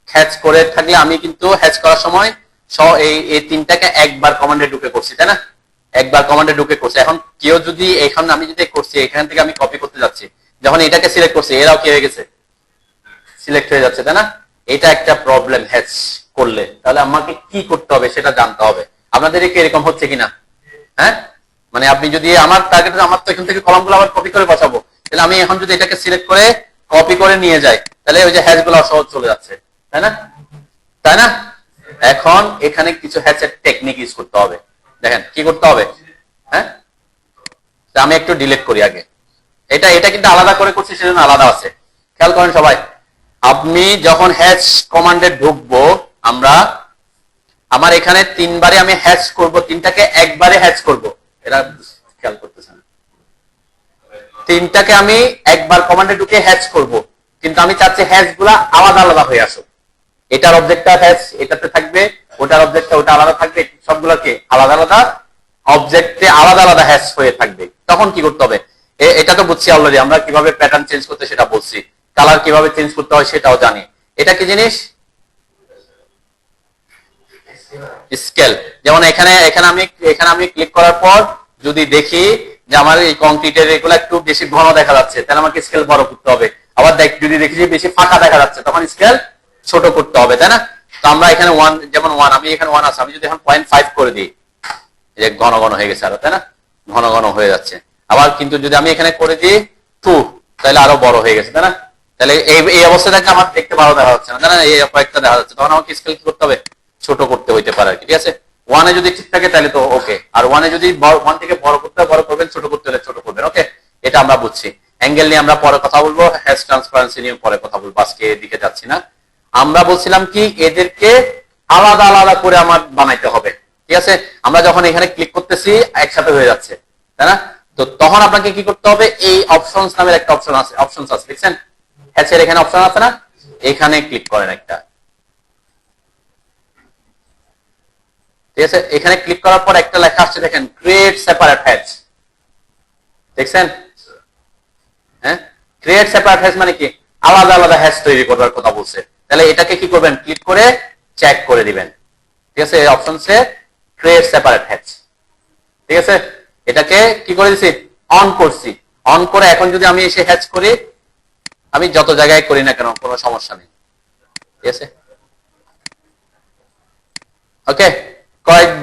হ্যাচ করে থাকলে আমি কিন্তু হ্যাচ করার সময় এই তিনটাকে একবার কমান্ডে ঢুকে করছি, তাই না? একবার কমান্ডে ঢুকে করছি। এখন কেউ যদি এখানে আমি যদি করছি এখান থেকে আমি কপি করতে যাচ্ছি, যখন এটাকে সিলেক্ট করছি এরাও কি হয়ে গেছে, সিলেক্ট হয়ে যাচ্ছে, তাই না? এটা একটা প্রবলেম হ্যাচ করলে। তাহলে আমাকে কি করতে হবে সেটা জানতে হবে। আপনাদের কি এরকম হচ্ছে কিনা? হ্যাঁ, মানে আপনি যদি আমার টার্গেট, আমার তো এখান থেকে কলামগুলো আবার কপি করে বসাবো, তাহলে আমি এখন যদি এটাকে সিলেক্ট করে কপি করে নিয়ে যাই তাহলে ওই যে হ্যাচ গুলো সহজ চলে যাচ্ছে, তাই না? তাই না? এখন এখানে কিছু হ্যাচের টেকনিক ইউজ করতে হবে। দেখেন কি করতে হবে। হ্যাঁ, আমি একটু ডিলিট করি আগে। এটা এটা কিন্তু আলাদা করে করছি, সেজন্য আলাদা আছে। খেয়াল করেন সবাই, আপনি যখন হ্যাচ কমান্ডে ঢুকবো আমরা, আমার এখানে তিনবারে আমি হ্যাচ করব, তিনটাকে একবারে হ্যাচ করব। এরা খেয়াল করতেছেন, তিনটাকে আমি একবার কমান্ডে ঢুকে হ্যাচ করব, কিন্তু আমি চাচ্ছি হ্যাচ গুলা আলাদা আলাদা হয়ে আসুক। এটার অবজেক্টটা হ্যাচ এটাতে থাকবে, ওটার অবজেক্টটা ওটা আলাদা থাকবে, সবগুলোকে আলাদা আলাদা অবজেক্টে আলাদা আলাদা হ্যাচ হয়ে থাকবে। তখন কি করতে হবে, এটা তো বুঝছি অলরেডি, আমরা কিভাবে প্যাটার্ন চেঞ্জ করতে সেটা বলছি, কালার কিভাবে চেঞ্জ করতে হয় সেটাও জানি। এটা কি জিনিস? স্কেল। যেমন এখানে এখানে আমি ক্লিক করার পর যদি দেখি যে আমার এই কংক্রিটের এগুলো একটু বেশি ঘন দেখা যাচ্ছে, তাহলে আমাকে স্কেল বড় করতে হবে। আবার যদি দেখি যে বেশি ফাঁকা দেখা যাচ্ছে তখন স্কেল ছোট করতে হবে, তাই না? তো আমরা এখানে 1, যেমন 1, আমি এখানে 1 আছে, আমি যদি এখন 0.5 করে দিই, এই যে ঘন ঘন হয়ে গেছে আরো, তাই না? ঘন ঘন হয়ে যাচ্ছে। আবার কিন্তু যদি আমি এখানে করে দিই 2, তাহলে আরো বড় হয়ে গেছে, তাই না? তাহলে এই অবস্থা থেকে আমার দেখতে ভালো দেখা যাচ্ছে না, তাই না? এই কয়েকটা দেখা যাচ্ছে, তখন আমাকে স্কেল কি করতে হবে, ছোট করতে হইতে পারে আর কি। ঠিক আছে, 1 এ যদি ঠিক থাকে তাহলে তো ওকে, আর 1 এ যদি 1 থেকে বড় করতে হয় বড় করবেন, ছোট করতে হলে ছোট করবেন। ওকে, এটা আমরা বুঝছি। অ্যাঙ্গেল নিয়ে আমরা পরে কথা বলবো, হ্যাশ ট্রান্সপারেন্সি নিয়ে পরে কথা বলবো, আজকে এদিকে যাচ্ছি না। আমরা বলছিলাম কি, এদেরকে আলাদা আলাদা করে আমার বানাইতে হবে। ঠিক আছে, আমরা যখন এখানে ক্লিক করতেছি একসাথে হয়ে যাচ্ছে, তাই না? তো তখন আপনাকে কি করতে হবে, এই অপশনস নামের একটা অপশন আছে, অপশনস আছে, দেখছেন হ্যাচের এখানে অপশন আছে না, এখানে ক্লিক করেন একটা। ঠিক আছে, এখানে ক্লিক করার পর একটা লেখা আসছে, দেখেন ক্রিয়েট সেপারেট হ্যাচ। দেখছেন? হ্যাঁ, ক্রিয়েট সেপারেট হ্যাচ মানে কি, আলাদা আলাদা হ্যাচ তৈরি করার কথা বলছে। তাহলে এটাকে কি করবেন, ক্লিক করে চেক করে দিবেন। ঠিক আছে, এই অপশনসে ক্রিয়েট সেপারেট হ্যাচ। ঠিক আছে, এটাকে কি করে দিছি, অন করছি। অন করে এখন যদি আমি এসে হ্যাচ করি, আমি যত জায়গায় করি না কেন কোনো সমস্যা নেই। ঠিক আছে, ওকে,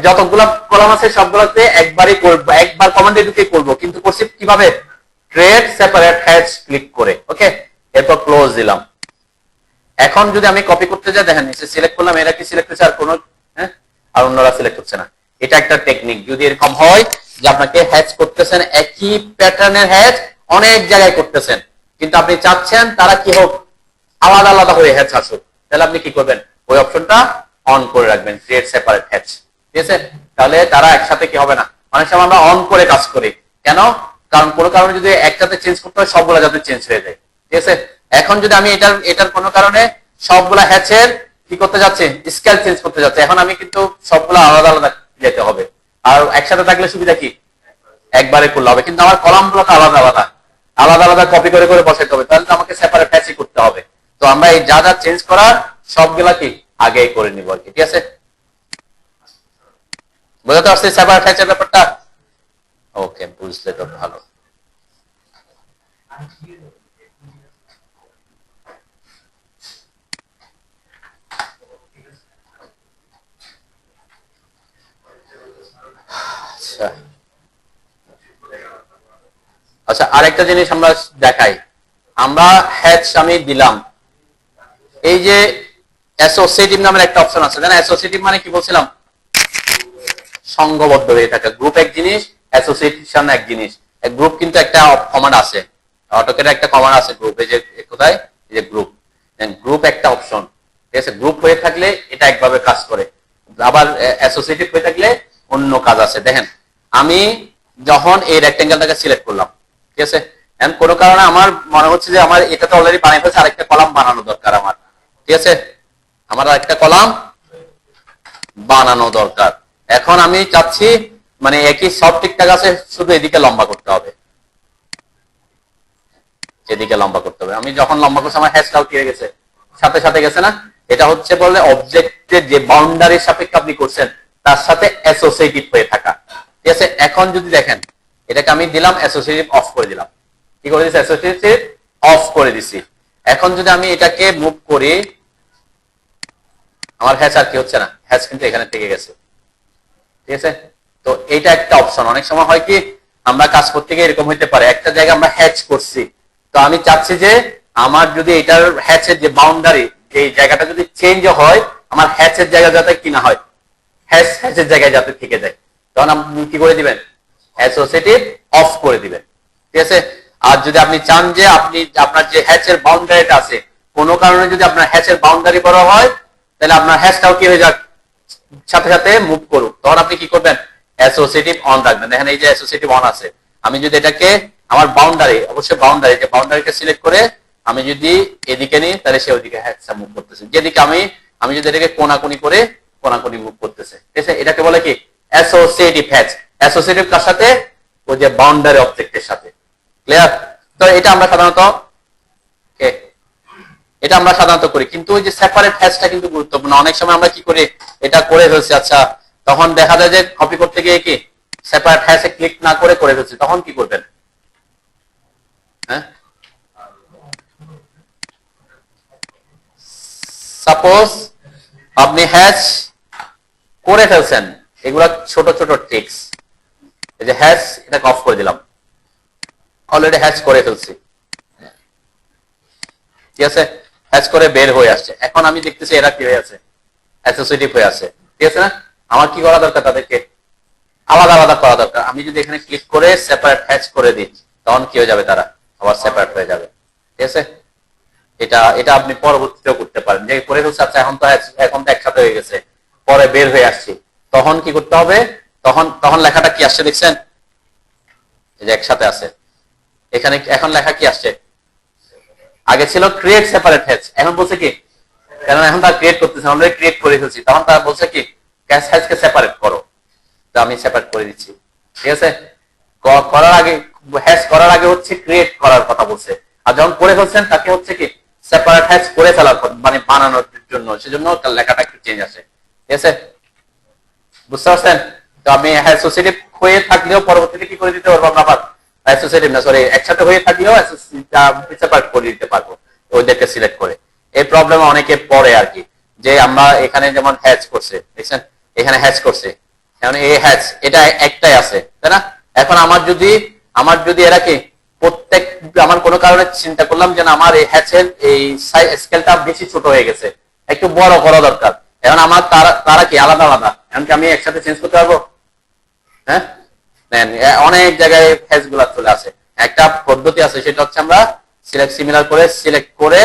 যতগুলো কলাম আছে সবগুলোতে একবারই করব, একবার কমান্ডে ঢুকে করব, কিন্তু করছি কিভাবে, ক্রিয়েট সেপারেট হ্যাচ ক্লিক করে। ওকে, এরপর ক্লোজ দিলাম। এখন যদি আমি কপি করতে যাই, দেখেন নিচে সিলেক্ট করলাম, এরা কি সিলেক্ট হচ্ছে, আর কোন হ্যাঁ আর অন্যরা সিলেক্ট হচ্ছে না। এটা একটা টেকনিক। যদি এরকম হয় যে আপনাকে হ্যাচ করতেছেন, একই প্যাটার্নের হ্যাচ অনেক জায়গায় করতেছেন, কিন্তু আপনি চাচ্ছেন তারা কি হোক, আলাদা আলাদা হয়ে হ্যাচ আসুক, তাহলে আপনি কি করবেন, ওই অপশনটা অন করে রাখবেন, ক্রিয়েট সেপারেট হ্যাচ। ঠিক আছে, তাহলে তারা একসাথে কি হবে না। অনেক সময় আমরা অন করে কাজ করি কেন, কারণ কোনো কারণে যদি একসাথে চেঞ্জ করতে হয় সবগুলা যাতে চেঞ্জ হয়ে যায়। ঠিক আছে, এখন যদি আমি এটার কোনো কারণে সবগুলা হ্যাচের কি করতে যাচ্ছে, স্কেল চেঞ্জ করতে যাচ্ছে, এখন আমি কিন্তু সবগুলা আলাদা আলাদা যেতে হবে। আর একসাথে থাকলে সুবিধা কি, একবারে করলে হবে, কিন্তু আমার কলাম গুলো তো আলাদা আলাদা আলাদা আলাদা কপি করে করে বসাইতে হবে, তাহলে তো আমাকে সেপারেট হ্যাচই করতে হবে। তো আমরা এই যা যা চেঞ্জ করার সবগুলা কি আগেই করে নিব আর কি। ঠিক আছে, বুঝতে পারছি সেপারেট হ্যাচের ব্যাপারটা? ওকে, বুঝলে তো ভালো। আচ্ছা আচ্ছা, আরেকটা জিনিস আমরা দেখাই। আমরা হ্যাচ আমি দিলাম, এই যে অ্যাসোসিয়েটিভ নামের একটা অপশন আছে, জানেন অ্যাসোসিয়েটিভ মানে কি বলছিলাম, সংঘবদ্ধ হয়ে থাকে। গ্রুপ এক জিনিস, অ্যাসোসিয়েশন এক জিনিস। গ্রুপ কিন্তু একটা কমান্ড আছে, অটোকের একটা কমান্ড আছে গ্রুপ, এই যে কোথায়, এই যে গ্রুপ, গ্রুপ একটা অপশন। ঠিক আছে, গ্রুপ হয়ে থাকলে এটা একভাবে কাজ করে, আবার অ্যাসোসিয়েটিভ হয়ে থাকলে অন্য কাজ আছে। দেখেন আমি যখন এই রেক্টেঙ্গেলটাকে সিলেক্ট করলাম, ঠিক আছে, এখন কোনো কারণে আমার মনে হচ্ছে যে আমার এটা তো অলরেডি বানিয়ে ফেলছে, আরেকটা কলাম বানানো দরকার আমার। ঠিক আছে, আমার আরেকটা কলাম বানানো দরকার। এখন আমি চাচ্ছি মানে একই সব ঠিকঠাক আছে, শুধু এদিকে লম্বা করতে হবে, এদিকে লম্বা করতে হবে। আমি যখন লম্বা করছি আমার হ্যাশটাও কি হয়ে গেছে, সাথে সাথে গেছে না। এটা হচ্ছে বলে অবজেক্টের যে বাউন্ডারির সাপেক্ষে আপনি করছেন তার সাথে অ্যাসোসিয়েটিভ হয়ে থাকা। ঠিক আছে, এখন যদি দেখেন এটাকে আমি দিলাম অ্যাসোসিয়েটিভ অফ করে দিলাম, কি করে দিচ্ছি অ্যাসোসিয়েটিভ অফ করে দিছি। এখন যদি আমি এটাকে মুভ করি, আমার হ্যাচ আর কি হচ্ছে না, হ্যাচ কিন্তু এখানে থেকে গেছে। ঠিক আছে, তো এইটা একটা অপশন। অনেক সময় হয় কি আমরা কাজ করতে গিয়ে এরকম হইতে পারে একটা জায়গায় আমরা হ্যাচ করছি, তো আমি চাচ্ছি যে আমার যদি এটার হ্যাচের যে বাউন্ডারি এই জায়গাটা যদি চেঞ্জ হয়, আমার হ্যাচের জায়গা যাতে কি না হয়, হ্যাচের জায়গায় যাতে থেকে যায়, তখন আপনি কি করে দিবেন অ্যাসোসিয়েটিভ অফ করে দিবেন। ঠিক আছে, আর যদি আপনি চান যে আপনি আপনার যে হ্যাচের বাউন্ডারিটা আছে কোনো কারণে যদি আপনার হ্যাচের বাউন্ডারি বড় হয়, তাহলে আপনার হ্যাচটাও কি হয়ে যাক সাথে সাথে মুভ করুক, তখন আপনি কি করবেন অ্যাসোসিয়েটিভ অন রাখবেন। দেখেন এই যে অ্যাসোসিয়েটিভ অন আছে, আমি যদি এটাকে আমার বাউন্ডারি, অবশ্যই বাউন্ডারি, যে বাউন্ডারিকে সিলেক্ট করে আমি যদি এদিকে নিই তাহলে সে ওইদিকে হ্যাচটা মুভ করতেছে, যেদিকে আমি যদি এটাকে কোনাকুনি করে কোনাকুনি মুভ করতেছে। ঠিক আছে, এটাকে বলে কি অ্যাসোসিয়েটিভ হ্যাচ। অ্যাসোসিয়েটিভ কার সাথে, ওই যে বাউন্ডারি অবজেক্টের সাথে। ক্লিয়ার? তো এটা আমরা সাধারণত করি, কিন্তু ওই যে সেপারেট হ্যাশটা কিন্তু গুরুত্বপূর্ণ। অনেক সময় আমরা কি করি, এটা করে ফেলছি, আচ্ছা তখন দেখা যায় যে কপি করতে গিয়ে কি সেপারেট হ্যাশে ক্লিক না করে ফেলছি, তখন কি করবেন? হ্যাঁ, সাপোজ আপনি হ্যাশ করে ফেলছেন, এগুলা ছোট ছোট ট্রিক্স। এই যে হ্যাশ, এটাকে অফ করে দিলাম, অলরেডি হ্যাশ করে ফেলছি। ঠিক আছে, হ্যাচ করে বের হয়ে আসছে। এখন আমি দেখতেছি এরা কি হয়ে আছে, অ্যাসোসিয়েটিভ হয়ে আছে। ঠিক আছে না, আমার কি করা দরকার, তাদেরকে আলাদা আলাদা করা দরকার। আমি যদি এখানে ক্লিক করে সেপারেট হ্যাচ করে দিই, তখন কি হয়ে যাবে, তারা আবার সেপারেট হয়ে যাবে। ঠিক আছে, এটা আপনি পরবর্তীতেও করতে পারেন, যে করে ফেলছে আচ্ছা এখন তো একসাথে হয়ে গেছে, পরে বের হয়ে আসছি, তখন কি করতে হবে, তখন লেখাটা কি আসছে দেখছেন, এই যে একসাথে আছে, এখানে এখন লেখা কি আসছে, আগে ছিল ক্রিয়েট সেপারেট হ্যাচ, এখন বলছে কি, কারণ এখন তার ক্রিয়েট করতেছে, অলরেডি ক্রিয়েট করে ফেলছি, তখন তারা বলছে কি হ্যাচকে সেপারেট করো, তো আমি সেপারেট করে দিচ্ছি। ঠিক আছে, করার আগে হ্যাচ করার আগে হচ্ছে ক্রিয়েট করার কথা বলছে, আর যখন করে ফেলছেন তাকে হচ্ছে কি সেপারেট হ্যাচ করে ফেলার মানে বানানোর জন্য, সেজন্য তার লেখাটা একটু চেঞ্জ আসে। ঠিক আছে, বুঝতে পারছেন? তো আমি অ্যাসোসিয়েটিভ হয়ে থাকলেও পরবর্তীতে কি করে দিতে পারবো, আমরা অ্যাসোসিয়েটিভ না সরি একসাথে হয়ে থাকলেও সেপারেট করে দিতে পারবো ওইদেরকে সিলেক্ট করে। এই প্রবলেম অনেকে পড়ে আর কি, যে আমরা এখানে যেমন হ্যাচ করছে দেখছেন, এখানে হ্যাচ করছে, এখন এই হ্যাচ এটা একটাই আছে তাই না। এখন আমার যদি এরা কি প্রত্যেক, আমার কোনো কারণে চিন্তা করলাম যে আমার এই হ্যাচের এই স্কেলটা বেশি ছোট হয়ে গেছে, একটু বড় করা দরকার, এখন আমার তারা কি আলাদা আলাদা, এখন কি আমি একসাথে চেঞ্জ করতে পারবো? হ্যাঁ, অনেক জায়গায় হ্যাচ গুলা চলে আসে। একটা পদ্ধতি আছে, সেটা হচ্ছে আমরা সিলেক্ট সিমিলার করে সিলেক্ট করে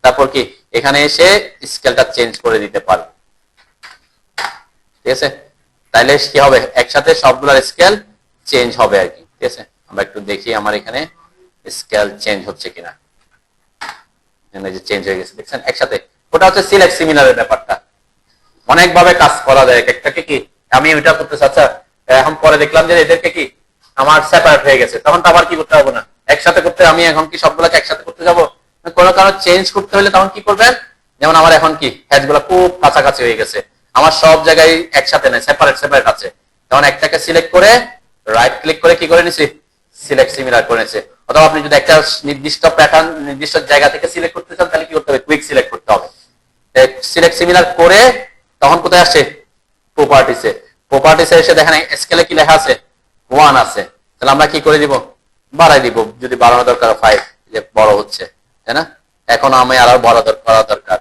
তারপর কি এখানে এসে স্কেলটা চেঞ্জ করে দিতে পারবো। ঠিক আছে, তাইলে কি হবে, একসাথে সবগুলোর স্কেল চেঞ্জ হবে আর কি। ঠিক আছে, আমরা একটু দেখি আমার এখানে স্কেল চেঞ্জ হচ্ছে কিনা। যে চেঞ্জ হয়ে গেছে দেখছেন একসাথে, ওটা হচ্ছে সিলেক্ট সিমিলারের ব্যাপারটা। অনেকভাবে কাজ করা যায়, একটাকে কি আমি ওইটা করতে চাচ্ছি, এখন পরে দেখলাম যে এদেরকে কি আমার সেপারেট হয়ে গেছে, তখন তো আবার কি করতে হবে না, একসাথে করতে, আমি এখন কি সবগুলোকে একসাথে করতে যাবো, কোনো কারণে চেঞ্জ করতে হলে তখন কি করবেন, যেমন আমার এখন কি হ্যাচ গুলা খুব কাছাকাছি হয়ে গেছে, আমার সব জায়গায় একসাথে নেই, সেপারেট আছে, তখন একটাকে সিলেক্ট করে রাইট ক্লিক করে কি করে নিছি, সিলেক্ট সিমিলার করে নিছে। অথবা আপনি যদি একটা নির্দিষ্ট প্যাটার্ন নির্দিষ্ট জায়গা থেকে সিলেক্ট করতে চান, তাহলে কি করতে হবে, কুইক সিলেক্ট করতে হবে। সিলেক্ট সিমিলার করে তখন কোথায় আসছে, প্রপার্টিসে এসে দেখেন স্কেলে কি লেখা আছে, 1 আছে, তাহলে আমরা কি করে দিব, বাড়াই দিব, যদি বাড়ানো দরকার 5, যে বড় হচ্ছে তাই না। এখন আমি আরো বড় করা দরকার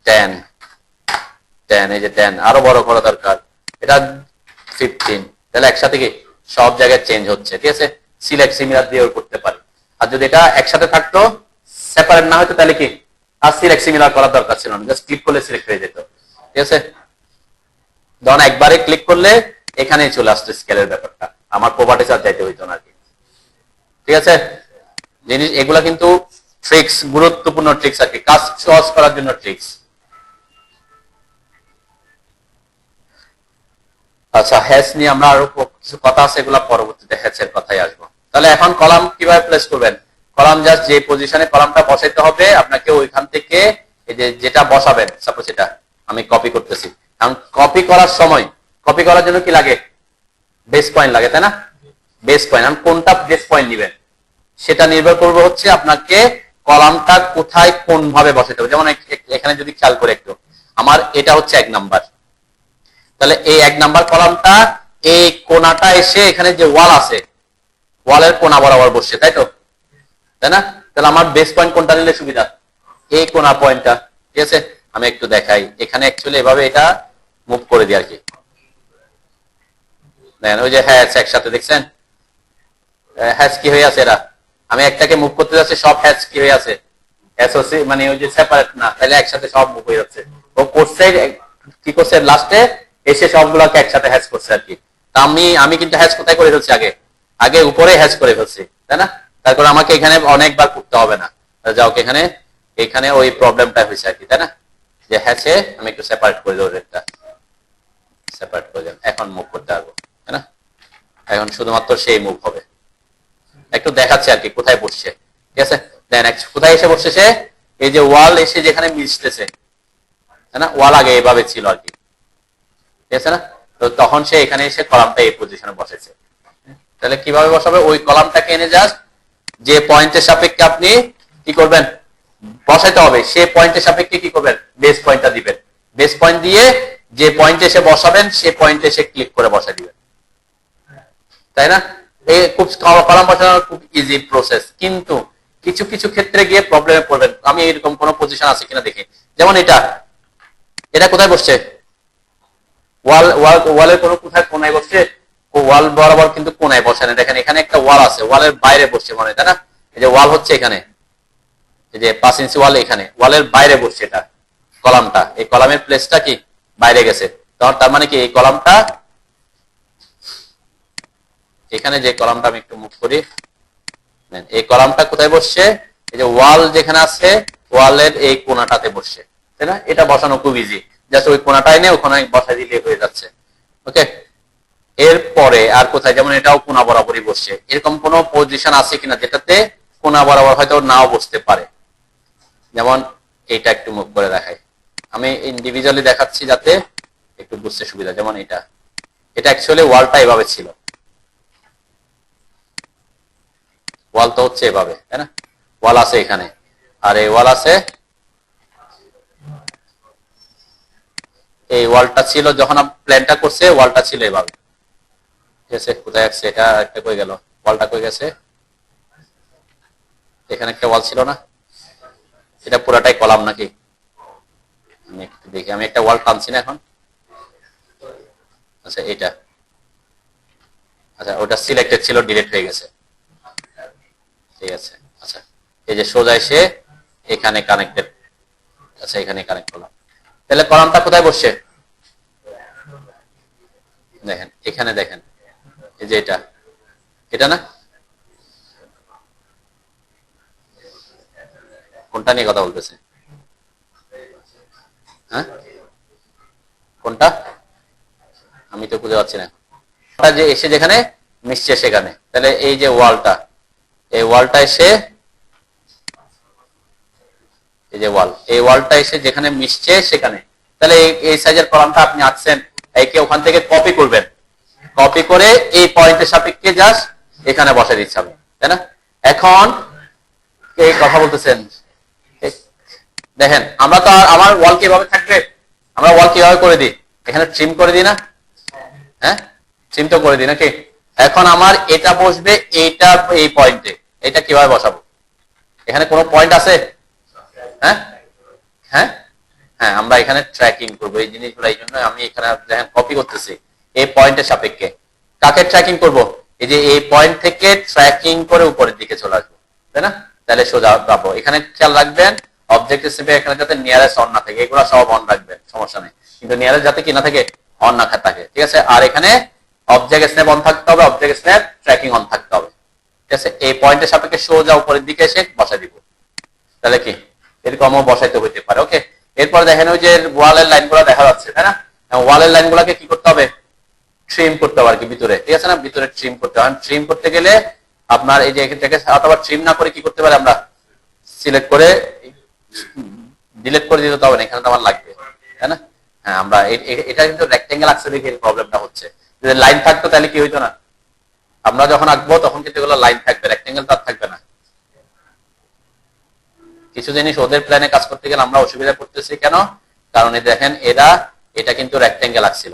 10, এই যে 10 আরো বড় করা দরকার, এটা 15, তাহলে একসাথে কি সব জায়গায় চেঞ্জ হচ্ছে। ঠিক আছে, সিলেক্ট সিমিলার দিয়েও করতে পারি। আর যদি এটা একসাথে থাকতো, সেপারেট না হতো, তাহলে কি আর সিলেক্ট সিমিলার করার দরকার ছিল না, জাস্ট ক্লিক করলে সিলেক্ট হয়ে যেত। ঠিক আছে, ধরুন একবারে ক্লিক করলে এখানেই চলে আসতো স্কেলের ব্যাপারটা, আমার প্রপার্টিস আর যাইতে হইতো না আর কি। ঠিক আছে, জিনিস এগুলা কিন্তু ট্রিক্স, গুরুত্বপূর্ণ ট্রিক্স আর কি, কাজ সহজ করার জন্য ট্রিক্স। আচ্ছা, হ্যাচ নিয়ে আমরা আরো কিছু কথা আছে, এগুলা পরবর্তীতে হ্যাচের কথাই আসবো। তাহলে এখন কলাম কিভাবে প্লেস করবেন, কলাম জাস্ট যে পজিশনে কলামটা বসাইতে হবে আপনাকে, ওইখান থেকে এই যে যে যেটা বসাবেন, সাপোজ এটা আমি কপি করতেছি, কারণ কপি করার সময় কপি করার জন্য কি লাগে, বেস পয়েন্ট লাগে, তাই না? বেস পয়েন্ট, আমি কোনটা বেস পয়েন্ট নিবেন সেটা নির্ভর করবে হচ্ছে আপনাকে কলামটা কোথায় কোন ভাবে বসাতে হবে। যেমন এখানে যদি খেয়াল করে একটু, আমার এটা হচ্ছে 1 নাম্বার, তাহলে এই 1 নাম্বার কলামটা এই কোনাটা এসে এখানে যে ওয়াল আছে ওয়ালের কোনা বরাবর বসছে, তাই তো, তাই না? তাহলে আমার বেস পয়েন্ট কোনটা নিলে সুবিধা, এই কোনা পয়েন্টটা, ঠিক আছে? আমি একটু দেখাই, এখানে অ্যাকচুয়ালি এভাবে এটা মুভ করে দিই আর কি, দেখেন ওই যে হ্যাশ একসাথে দেখছেন, হ্যাশ কি হয়ে আছে এরা, আমি একটাকে মুভ করতে যাচ্ছি সব হ্যাশ কি হয়ে আছে, এসওসি মানে ওই যে সেপারেট না, তাহলে একসাথে সব মুভ হয়ে যাচ্ছে। ও করছে কি করছে, লাস্টে এসে সবগুলোকে একসাথে হ্যাশ করছে আর কি। তা আমি কিন্তু হ্যাশ কোথায় করে ফেলছি, আগে আগে উপরে হ্যাশ করে ফেলছি, তাই না? তারপর আমাকে এখানে অনেকবার করতে হবে না, যাও এখানে এখানে ওই প্রবলেমটা হয়েছে আর কি, তাই না? যে হ্যাশে আমি একটু সেপারেট করে দেবো, একটা সেপারেট করে দেব, এখন মুভ করতে পারবো, তাই না? এখন শুধুমাত্র সেই মুভ হবে, একটু দেখাচ্ছে আর কি কোথায় বসছে, ঠিক আছে? দেন কোথায় এসে বসছে সে, এই যে ওয়াল এসে যেখানে মিশতেছে, তাই না? ওয়াল আগে এইভাবে ছিল আর কি, ঠিক আছে না? তো তখন সে এখানে এসে কলামটা এই পজিশনে বসেছে। তাহলে কিভাবে বসাবে, ওই কলামটাকে এনে জাস্ট যে পয়েন্টের সাপেক্ষে আপনি কি করবেন বসাইতে হবে, সে পয়েন্টের সাপেক্ষে কি করবেন, বেস পয়েন্টটা দিবেন, বেস পয়েন্ট দিয়ে যে পয়েন্টে এসে বসাবেন সে পয়েন্টে এসে ক্লিক করে বসাই দিবেন, তাই না? এই খুব কলাম বসানোর খুব ইজি প্রসেস, কিন্তু কিছু কিছু ক্ষেত্রে গিয়ে প্রবলেমে পড়বেন। আমি এরকম কোন পজিশন আছে কিনা দেখি, যেমন এটা এটা কোথায় বসছে, ওয়ালের কোনো কোথায় কোনায় বসছে, ওয়াল বরাবর কিন্তু কোনায় বসে না, দেখেন এখানে একটা ওয়াল আছে, ওয়ালের বাইরে বসছে মনে, তাই না? এই যে ওয়াল হচ্ছে এখানে, এই যে 5 ইঞ্চি ওয়াল, এখানে ওয়ালের বাইরে বসছে এটা কলামটা, এই কলামের প্লেসটা কি বাইরে গেছে, তার মানে কি এই কলামটা এখানে যে কলামটা আমি একটু মুভ করি, এই কলামটা কোথায় বসছে, এই যে ওয়াল যেখানে আছে ওয়ালের এই কোনাটাতে বসছে, তাই না? এটা বসানো খুব ইজি, জাস্ট ওই কোনাটাই নিয়ে ওখানে বসাই দিলে হয়ে যাচ্ছে, ওকে? এরপরে আর কোথায়, যেমন এটাও কোনা বরাবরই বসছে, এরকম কোন পজিশন আছে কিনা যেটাতে কোনা বরাবর হয়তো নাও বসতে পারে, যেমন এইটা একটু মুভ করে দেখাই, আমি ইন্ডিভিজুয়ালি দেখাচ্ছি যাতে একটু বুঝতে সুবিধা। যেমন এটা এটা অ্যাকচুয়ালি ওয়ালটা এভাবে ছিল, ওয়াল তো হচ্ছে এভাবে, তাই না? ওয়াল আছে এখানে, আর এই ওয়াল আছে, এই ওয়ালটা ছিল যখন প্ল্যানটা করছে, ওয়ালটা ছিল এভাবে, ঠিক আছে? কোথায় আছে এটা, একটা কই গেল, ওয়ালটা কই গেছে, এখানে একটা ওয়াল ছিল না, এটা পুরাটাই কলাম নাকি, আমি একটু দেখি, আমি একটা ওয়াল টানছি না এখন, আচ্ছা এটা, আচ্ছা ওটা সিলেক্টেড ছিল, ডিলিট হয়ে গেছে, ঠিক আছে? আচ্ছা এই যে সোজা এসে এখানে কানেক্টেড, আচ্ছা এখানে কানেক্ট করলাম, তাহলে কলামটা কোথায় বসছে, দেখেন এখানে, দেখেন এই যে এটা এটা না, কোনটা নিয়ে কথা বলতেছে, হ্যাঁ কোনটা আমি তো খুঁজে পাচ্ছি না, যে এসে যেখানে মিশছে সেখানে, তাহলে এই যে ওয়ালটা, এই ওয়ালটা এসে এই যে ওয়াল, এই ওয়ালটা এসে যেখানে মিশছে সেখানে, তাহলে এই সাইজের কলামটা আপনি আঁকছেন, একে ওখান থেকে কপি করবেন, কপি করে এই পয়েন্টের সাপেক্ষে জাস্ট এখানে বসে দিচ্ছে আমি, তাই না? এখন এই কথা বলতেছেন, দেখেন আমরা তো আমার ওয়াল কিভাবে থাকবে, আমরা ওয়াল কিভাবে করে দিই, এখানে ট্রিম করে দিই না, হ্যাঁ ট্রিম তো করে দিই নাকি? এখন আমার এটা বসবে এইটা এই পয়েন্টে, এটা কিভাবে বসাবো, এখানে কোনো পয়েন্ট আছে, হ্যাঁ হ্যাঁ হ্যাঁ আমরা এখানে ট্র্যাকিং করবো এই জিনিসগুলো, এই জন্য আমি এখানে দেখেন কপি করতেছি এই পয়েন্টের সাপেক্ষে, কাকে ট্র্যাকিং করব, এই যে এই পয়েন্ট থেকে ট্র্যাকিং করে উপরের দিকে চলে আসবো, তাই না? তাহলে সোজা পাবো, এখানে খেয়াল রাখবেন অবজেক্ট হিসেবে এখানে যাতে নিয়ারেস্ট অন না থাকে, এগুলো সব অন রাখবেন, সমস্যা নেই, কিন্তু নিয়ারেস্ট যাতে কি না থাকে, অন না থাকে, ঠিক আছে? আর এখানে অবজেক্ট স্ন্যাপ অন থাকতে হবে, অবজেক্ট স্ন্যাপ ট্র্যাকিং অন থাকতে হবে, ঠিক আছে? এই পয়েন্টের সাপেক্ষে সোজা উপরের দিকে এসে বসাই দিব, তাহলে কি এরকমও বসাইতে হইতে পারে, ওকে? এরপর দেখেন ওই যে ওয়ালের লাইনগুলো দেখা যাচ্ছে, তাই না? ওয়ালের লাইনগুলোকে কি করতে হবে, ট্রিম করতে হবে আর কি ভিতরে, ঠিক আছে না? ভিতরে ট্রিম করতে হবে, ট্রিম করতে গেলে আপনার এই যে এখান থেকে, অথবা ট্রিম না করে কি করতে পারে, আমরা সিলেক্ট করে ডিলিট করে দিতে হবে না, এখানে তো আমার লাগবে, তাই না? হ্যাঁ, আমরা এটা কিন্তু রেক্টেঙ্গেল আঁকছে দেখে প্রবলেমটা হচ্ছে। যদি লাইন থাকতো তাহলে কি হইতো না, আমরা যখন আঁকবো তখন কিন্তু এগুলো লাইন থাকবে, রেক্টেঙ্গেল তো আর থাকবে না। কিছু জিনিস ওদের প্ল্যানে কাজ করতে গেলে আমরা অসুবিধা করতেছি কেন, কারণ দেখেন এটা কিন্তু রেক্টেঙ্গেল আঁকছিল,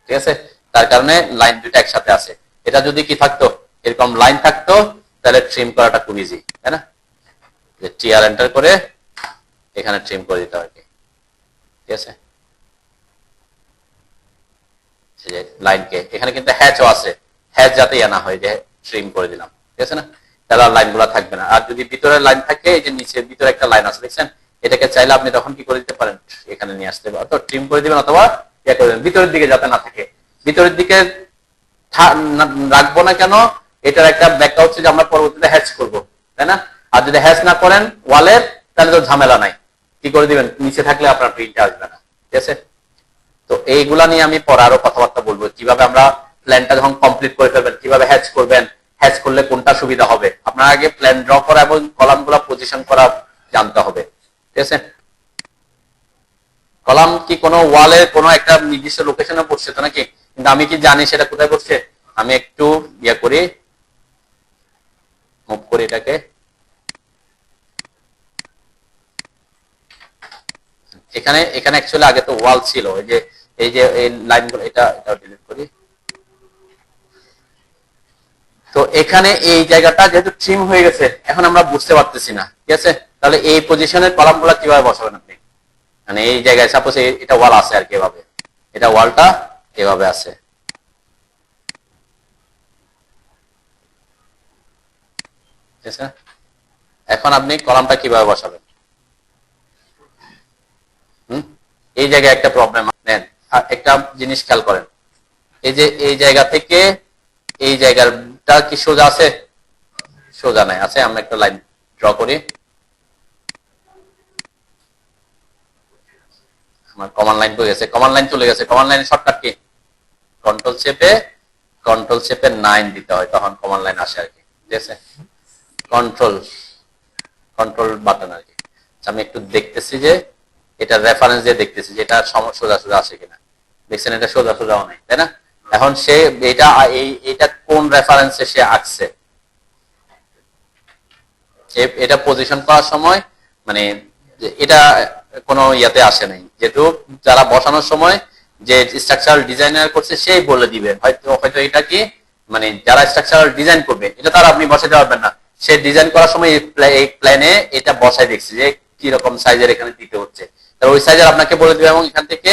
ঠিক আছে, তার কারণে লাইন দুইটা একসাথে আছে। এটা যদি কি থাকতো, এরকম লাইন থাকতো, তাহলে ট্রিম করাটা খুব ইজি, তাই না? যে টিআর এন্টার করে এখানে ট্রিম করে দিতে হয়, ঠিক আছে। লাইনকে এখানে কিন্তু হ্যাচও আছে, হ্যাচ যাতে না হয় যে ট্রিম করে দিলাম, ঠিক আছে না, তাহলে লাইন গুলা থাকবে না। আর যদি ভিতরে লাইন থাকে, এই যে নিচে ভিতরে একটা লাইন আছে দেখছেন, এটাকে চাইলে আপনি তখন কি করে দিতে পারেন, এখানে নিয়ে আসতে পারেন, অথবা ট্রিম করে দিবেন, অথবা ইয়ে করে দেবেন, ভিতরের দিকে যাতে না থাকে। ভিতরের দিকে রাখবো না কেন, এটার একটা ব্যাখ্যা হচ্ছে যে আমরা পরবর্তীতে হ্যাচ করব, তাই না? আর যদি হ্যাচ না করেন ওয়ালের, তাহলে তো ঝামেলা নাই, কি করে দিবেন, নিচে থাকলে আপনার প্রিন্ট আসবে না, ঠিক আছে। তো এইগুলা নিয়ে আমি পরে আরো কথাবার্তা বলবো, কিভাবে আমরা প্ল্যানটা যখন কমপ্লিট করে ফেলবেন কিভাবে হ্যাচ করবেন, হ্যাচ করলে কোনটা সুবিধা হবে, আপনার আগে প্ল্যান ড্র করা এবং কলামগুলো পজিশন করা জানতে হবে, ঠিক আছে। কলাম কি কোনো ওয়ালের কোনো একটা নির্দিষ্ট লোকেশনে পড়ছে তো নাকি, কিন্তু আমি কি জানি সেটা কোথায় পড়ছে, আমি একটু ইয়ে করি, মুভ করি এটাকে, এখানে এখানে অ্যাকচুয়ালি আগে তো ওয়াল ছিল, এই যে এই লাইনগুলো, এটা ডিলিট করি। তো এখানে এই জায়গাটা যেহেতু ট্রিম হয়ে গেছে, এখন আমরা বুঝতে পারতেছি না, ঠিক আছে। তাহলে এই পজিশনের কলামগুলো কিভাবে বসাবেন আপনি, মানে এই জায়গায় সাপোজ এটা ওয়াল আছে আর কি, এভাবে এটা ওয়ালটা এভাবে আছে, ঠিক আছে। এখন আপনি কলামটা কিভাবে বসাবেন, এই জায়গায় একটা প্রবলেম নেন। আর একটা জিনিস খেয়াল করেন, এই যে এই জায়গা থেকে এই জায়গাটা কি সোজা আছে, সোজা নাই, আছে। আমরা একটা লাইন ড্র করি, আমার কমান্ড লাইন চলে গেছে, কমান্ড লাইন চলে গেছে, কমান্ড লাইনের শর্টকাট কি, কন্ট্রোল চেপে 9 দিতে হয়, তখন কমান্ড লাইন আসে আর কি, ঠিক আছে। কন্ট্রোল কন্ট্রোল বাটন আর কি। আমি একটু দেখতেছি যে এটা রেফারেন্স দিয়ে দেখতেছি যে এটা সোজা সোজা আসে কিনা, দেখছেন এটা সোজা সোজাও নাই, তাই না? এখন সে এটা কোন রেফারেন্সে সে আঁকছে, এটা পজিশন করার সময় মানে এটা কোনো ইয়াতে আসে নাই, যেহেতু যারা বসানোর সময় যে স্ট্রাকচারাল ডিজাইনার করছে সেই বলে দিবে, হয়তো হয়তো এটা কি মানে যারা স্ট্রাকচারাল ডিজাইন করবে এটা তার আপনি বসাতে পারবেন না, সে ডিজাইন করার সময় এই প্ল্যানে এটা বসাই দেখছে যে কি রকম সাইজের এখানে দিতে হচ্ছে, তার ওই সাইজের আপনাকে বলে দিবে, এবং এখান থেকে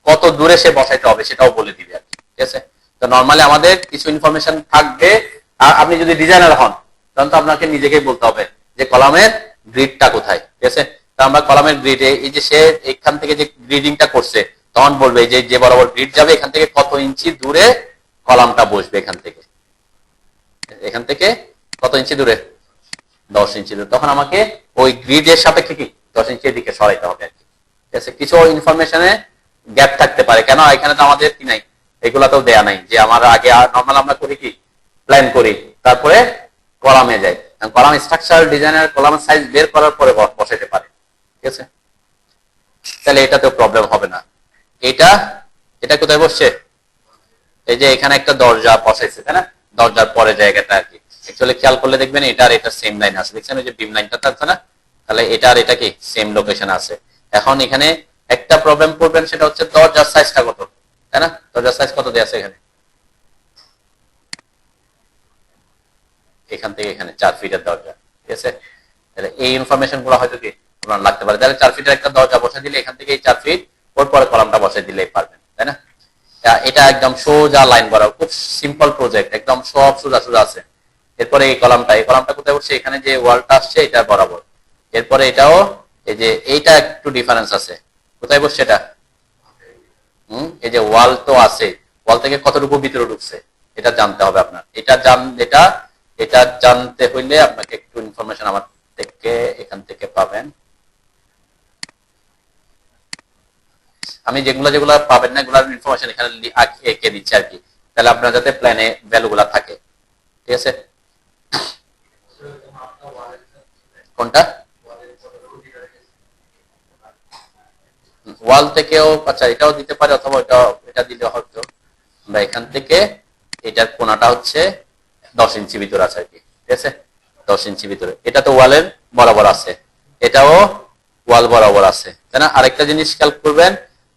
কত দূরে সে বসাইতে হবে সেটাও বলে দিবে আর কি, ঠিক আছে। তো নর্মালি আমাদের কিছু ইনফরমেশন থাকবে, আর আপনি যদি ডিজাইনার হন তখন তো আপনাকে নিজেকেই বলতে হবে যে কলামের গ্রিডটা কোথায়, ঠিক আছে। তো আমরা কলামের গ্রিডে এই যে সে এখান থেকে যে গ্রিডিংটা করছে, তখন বলবে যে যে বরাবর গ্রিড যাবে এখান থেকে কত ইঞ্চি দূরে কলামটা বসবে, এখান থেকে কত ইঞ্চি দূরে, 10 ইঞ্চি দূরে, তখন আমাকে ওই গ্রিডের সাপেক্ষে কি 10 ইঞ্চির দিকে সরাইতে হবে আর কি, ঠিক আছে। কিছু ইনফরমেশনে গ্যাপ থাকতে পারে, কেন এখানে তো আমাদের কি নাই, এগুলাতেও দেয়া নাই যে আমার আগে নর্মাল আমরা করি কি প্ল্যান করি, তারপরে কলামে যাই, কলাম স্ট্রাকচারাল ডিজাইনার কলামের সাইজ বের করার পরে বসাইতে পারে, ঠিক আছে। তাহলে এটাতেও প্রবলেম হবে না। এটা এটা কোথায় বসছে, এই যে এখানে একটা দরজা বসাইছে, তাই না, দরজার পরে জায়গাটা আর কি, অ্যাকচুয়ালি খেয়াল করলে দেখবেন এটা আর এটা সেম লাইন আছে, দেখছেন ওই যে বিম লাইনটা থাকছে না, তাহলে এটা আর এটা কি সেম লোকেশন আছে। এখন এখানে একটা প্রবলেম পড়বেন, সেটা হচ্ছে দরজার সাইজটা কত, তাই না, দরজার সাইজ কত দেয়া আছে এখানে, এখান থেকে এখানে 4 ফিটের দরজা, ঠিক আছে। তাহলে এই ইনফরমেশন গুলো হয়তো কি আপনার লাগতে পারে, তাহলে 4 ফিটের একটা দরজা বসাই দিলে এখান থেকে এই 4 ফিট ওর পরে কলামটা বসাই দিলেই পারবেন, তাই না। এটা একদম সোজা লাইন করা, খুব সিম্পল প্রজেক্ট, একদম সব সোজা সোজা আছে। এরপরে এই কলামটা কোথায় বসছে, এখানে যে ওয়ালটা আসছে এটা বরাবর, এরপরে এটাও এই যে এইটা একটু ডিফারেন্স আছে, কোথায় বসছে এটা, এই যে ওয়াল তো আছে, ওয়াল থেকে কতটুকু ভিতরে ঢুকছে এটা জানতে হবে আপনার, এটা জানতে হইলে আপনাকে একটু ইনফরমেশন আমার থেকে এখান থেকে পাবেন, আমি যেগুলো যেগুলো পাবেন না এগুলোর ইনফরমেশন এখানে এঁকে দিচ্ছি আর কি, তাহলে আপনার যাতে প্ল্যানে ভ্যালু গুলা থাকে, ঠিক আছে। কোনটা ওয়াল থেকেও, আচ্ছা এটাও দিতে পারে, অথবা এটা দিলে হয়তো আমরা এখান থেকে এটার কোণাটা হচ্ছে 10 ইঞ্চি ভিতরে আছে আর কি, ঠিক আছে, 10 ইঞ্চি ভিতরে। এটা তো ওয়ালের বরাবর আছে, এটাও ওয়াল বরাবর আছে, তাই না? আরেকটা জিনিস খেয়াল করবেন,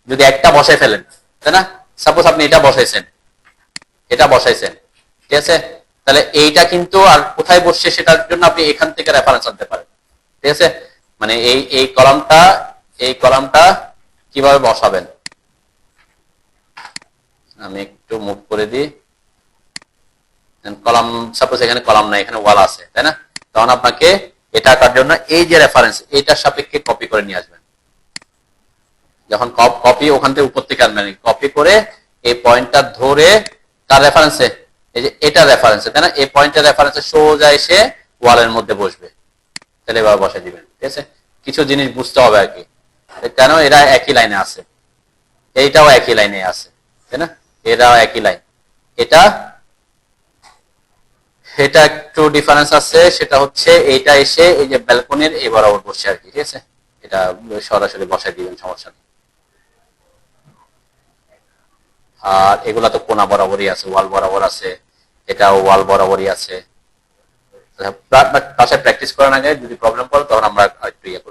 যদি একটা বসাই ফেলেন, তাই না, সাপোজ আপনি এটা বসাইছেন, ঠিক আছে, তাহলে এইটা কিন্তু আর কোথায় বসছে সেটার জন্য আপনি এখান থেকে রেফারেন্স আনতে পারেন, ঠিক আছে। মানে এই কলামটা কিভাবে বসাবেন, আমি একটু মুভ করে দিই। কলাম, সাপোজ এখানে কলাম নাই, এখানে ওয়াল আছে, তাই না? তখন আপনাকে এটা আঁকার জন্য এই যে রেফারেন্স, এইটার সাপেক্ষে কপি করে নিয়ে আসবেন। যখন কপি ওখান থেকে উপর থেকে আনবেন, কপি করে এই পয়েন্টটা ধরে তার রেফারেন্সে, এই যে এটা রেফারেন্সে, তাই না, এই পয়েন্টের রেফারেন্সে সোজা এসে ওয়ালের মধ্যে বসবে, তাহলে এবার বসে দিবেন, ঠিক আছে। কিছু জিনিস বুঝতে হবে আর কি, কেন এরা একই লাইনে আছে, এইটাও একই লাইনে আছে, তাই না, এরাও একই লাইন। এটা একটু ডিফারেন্স আছে, সেটা হচ্ছে এইটা এসে এই যে ব্যালকনির এই বরাবর বসছে আর কি, ঠিক আছে। এটা সরাসরি বসাই দিবেন, সমস্যা নেই। আর এগুলা তো কোনা বরাবরই আছে, ওয়াল বরাবর আছে, এটাও ওয়াল বরাবরই আছে। বাসায় প্র্যাকটিস করার আগে যদি প্রবলেম পড়ে তখন আমরা একটু ইয়ে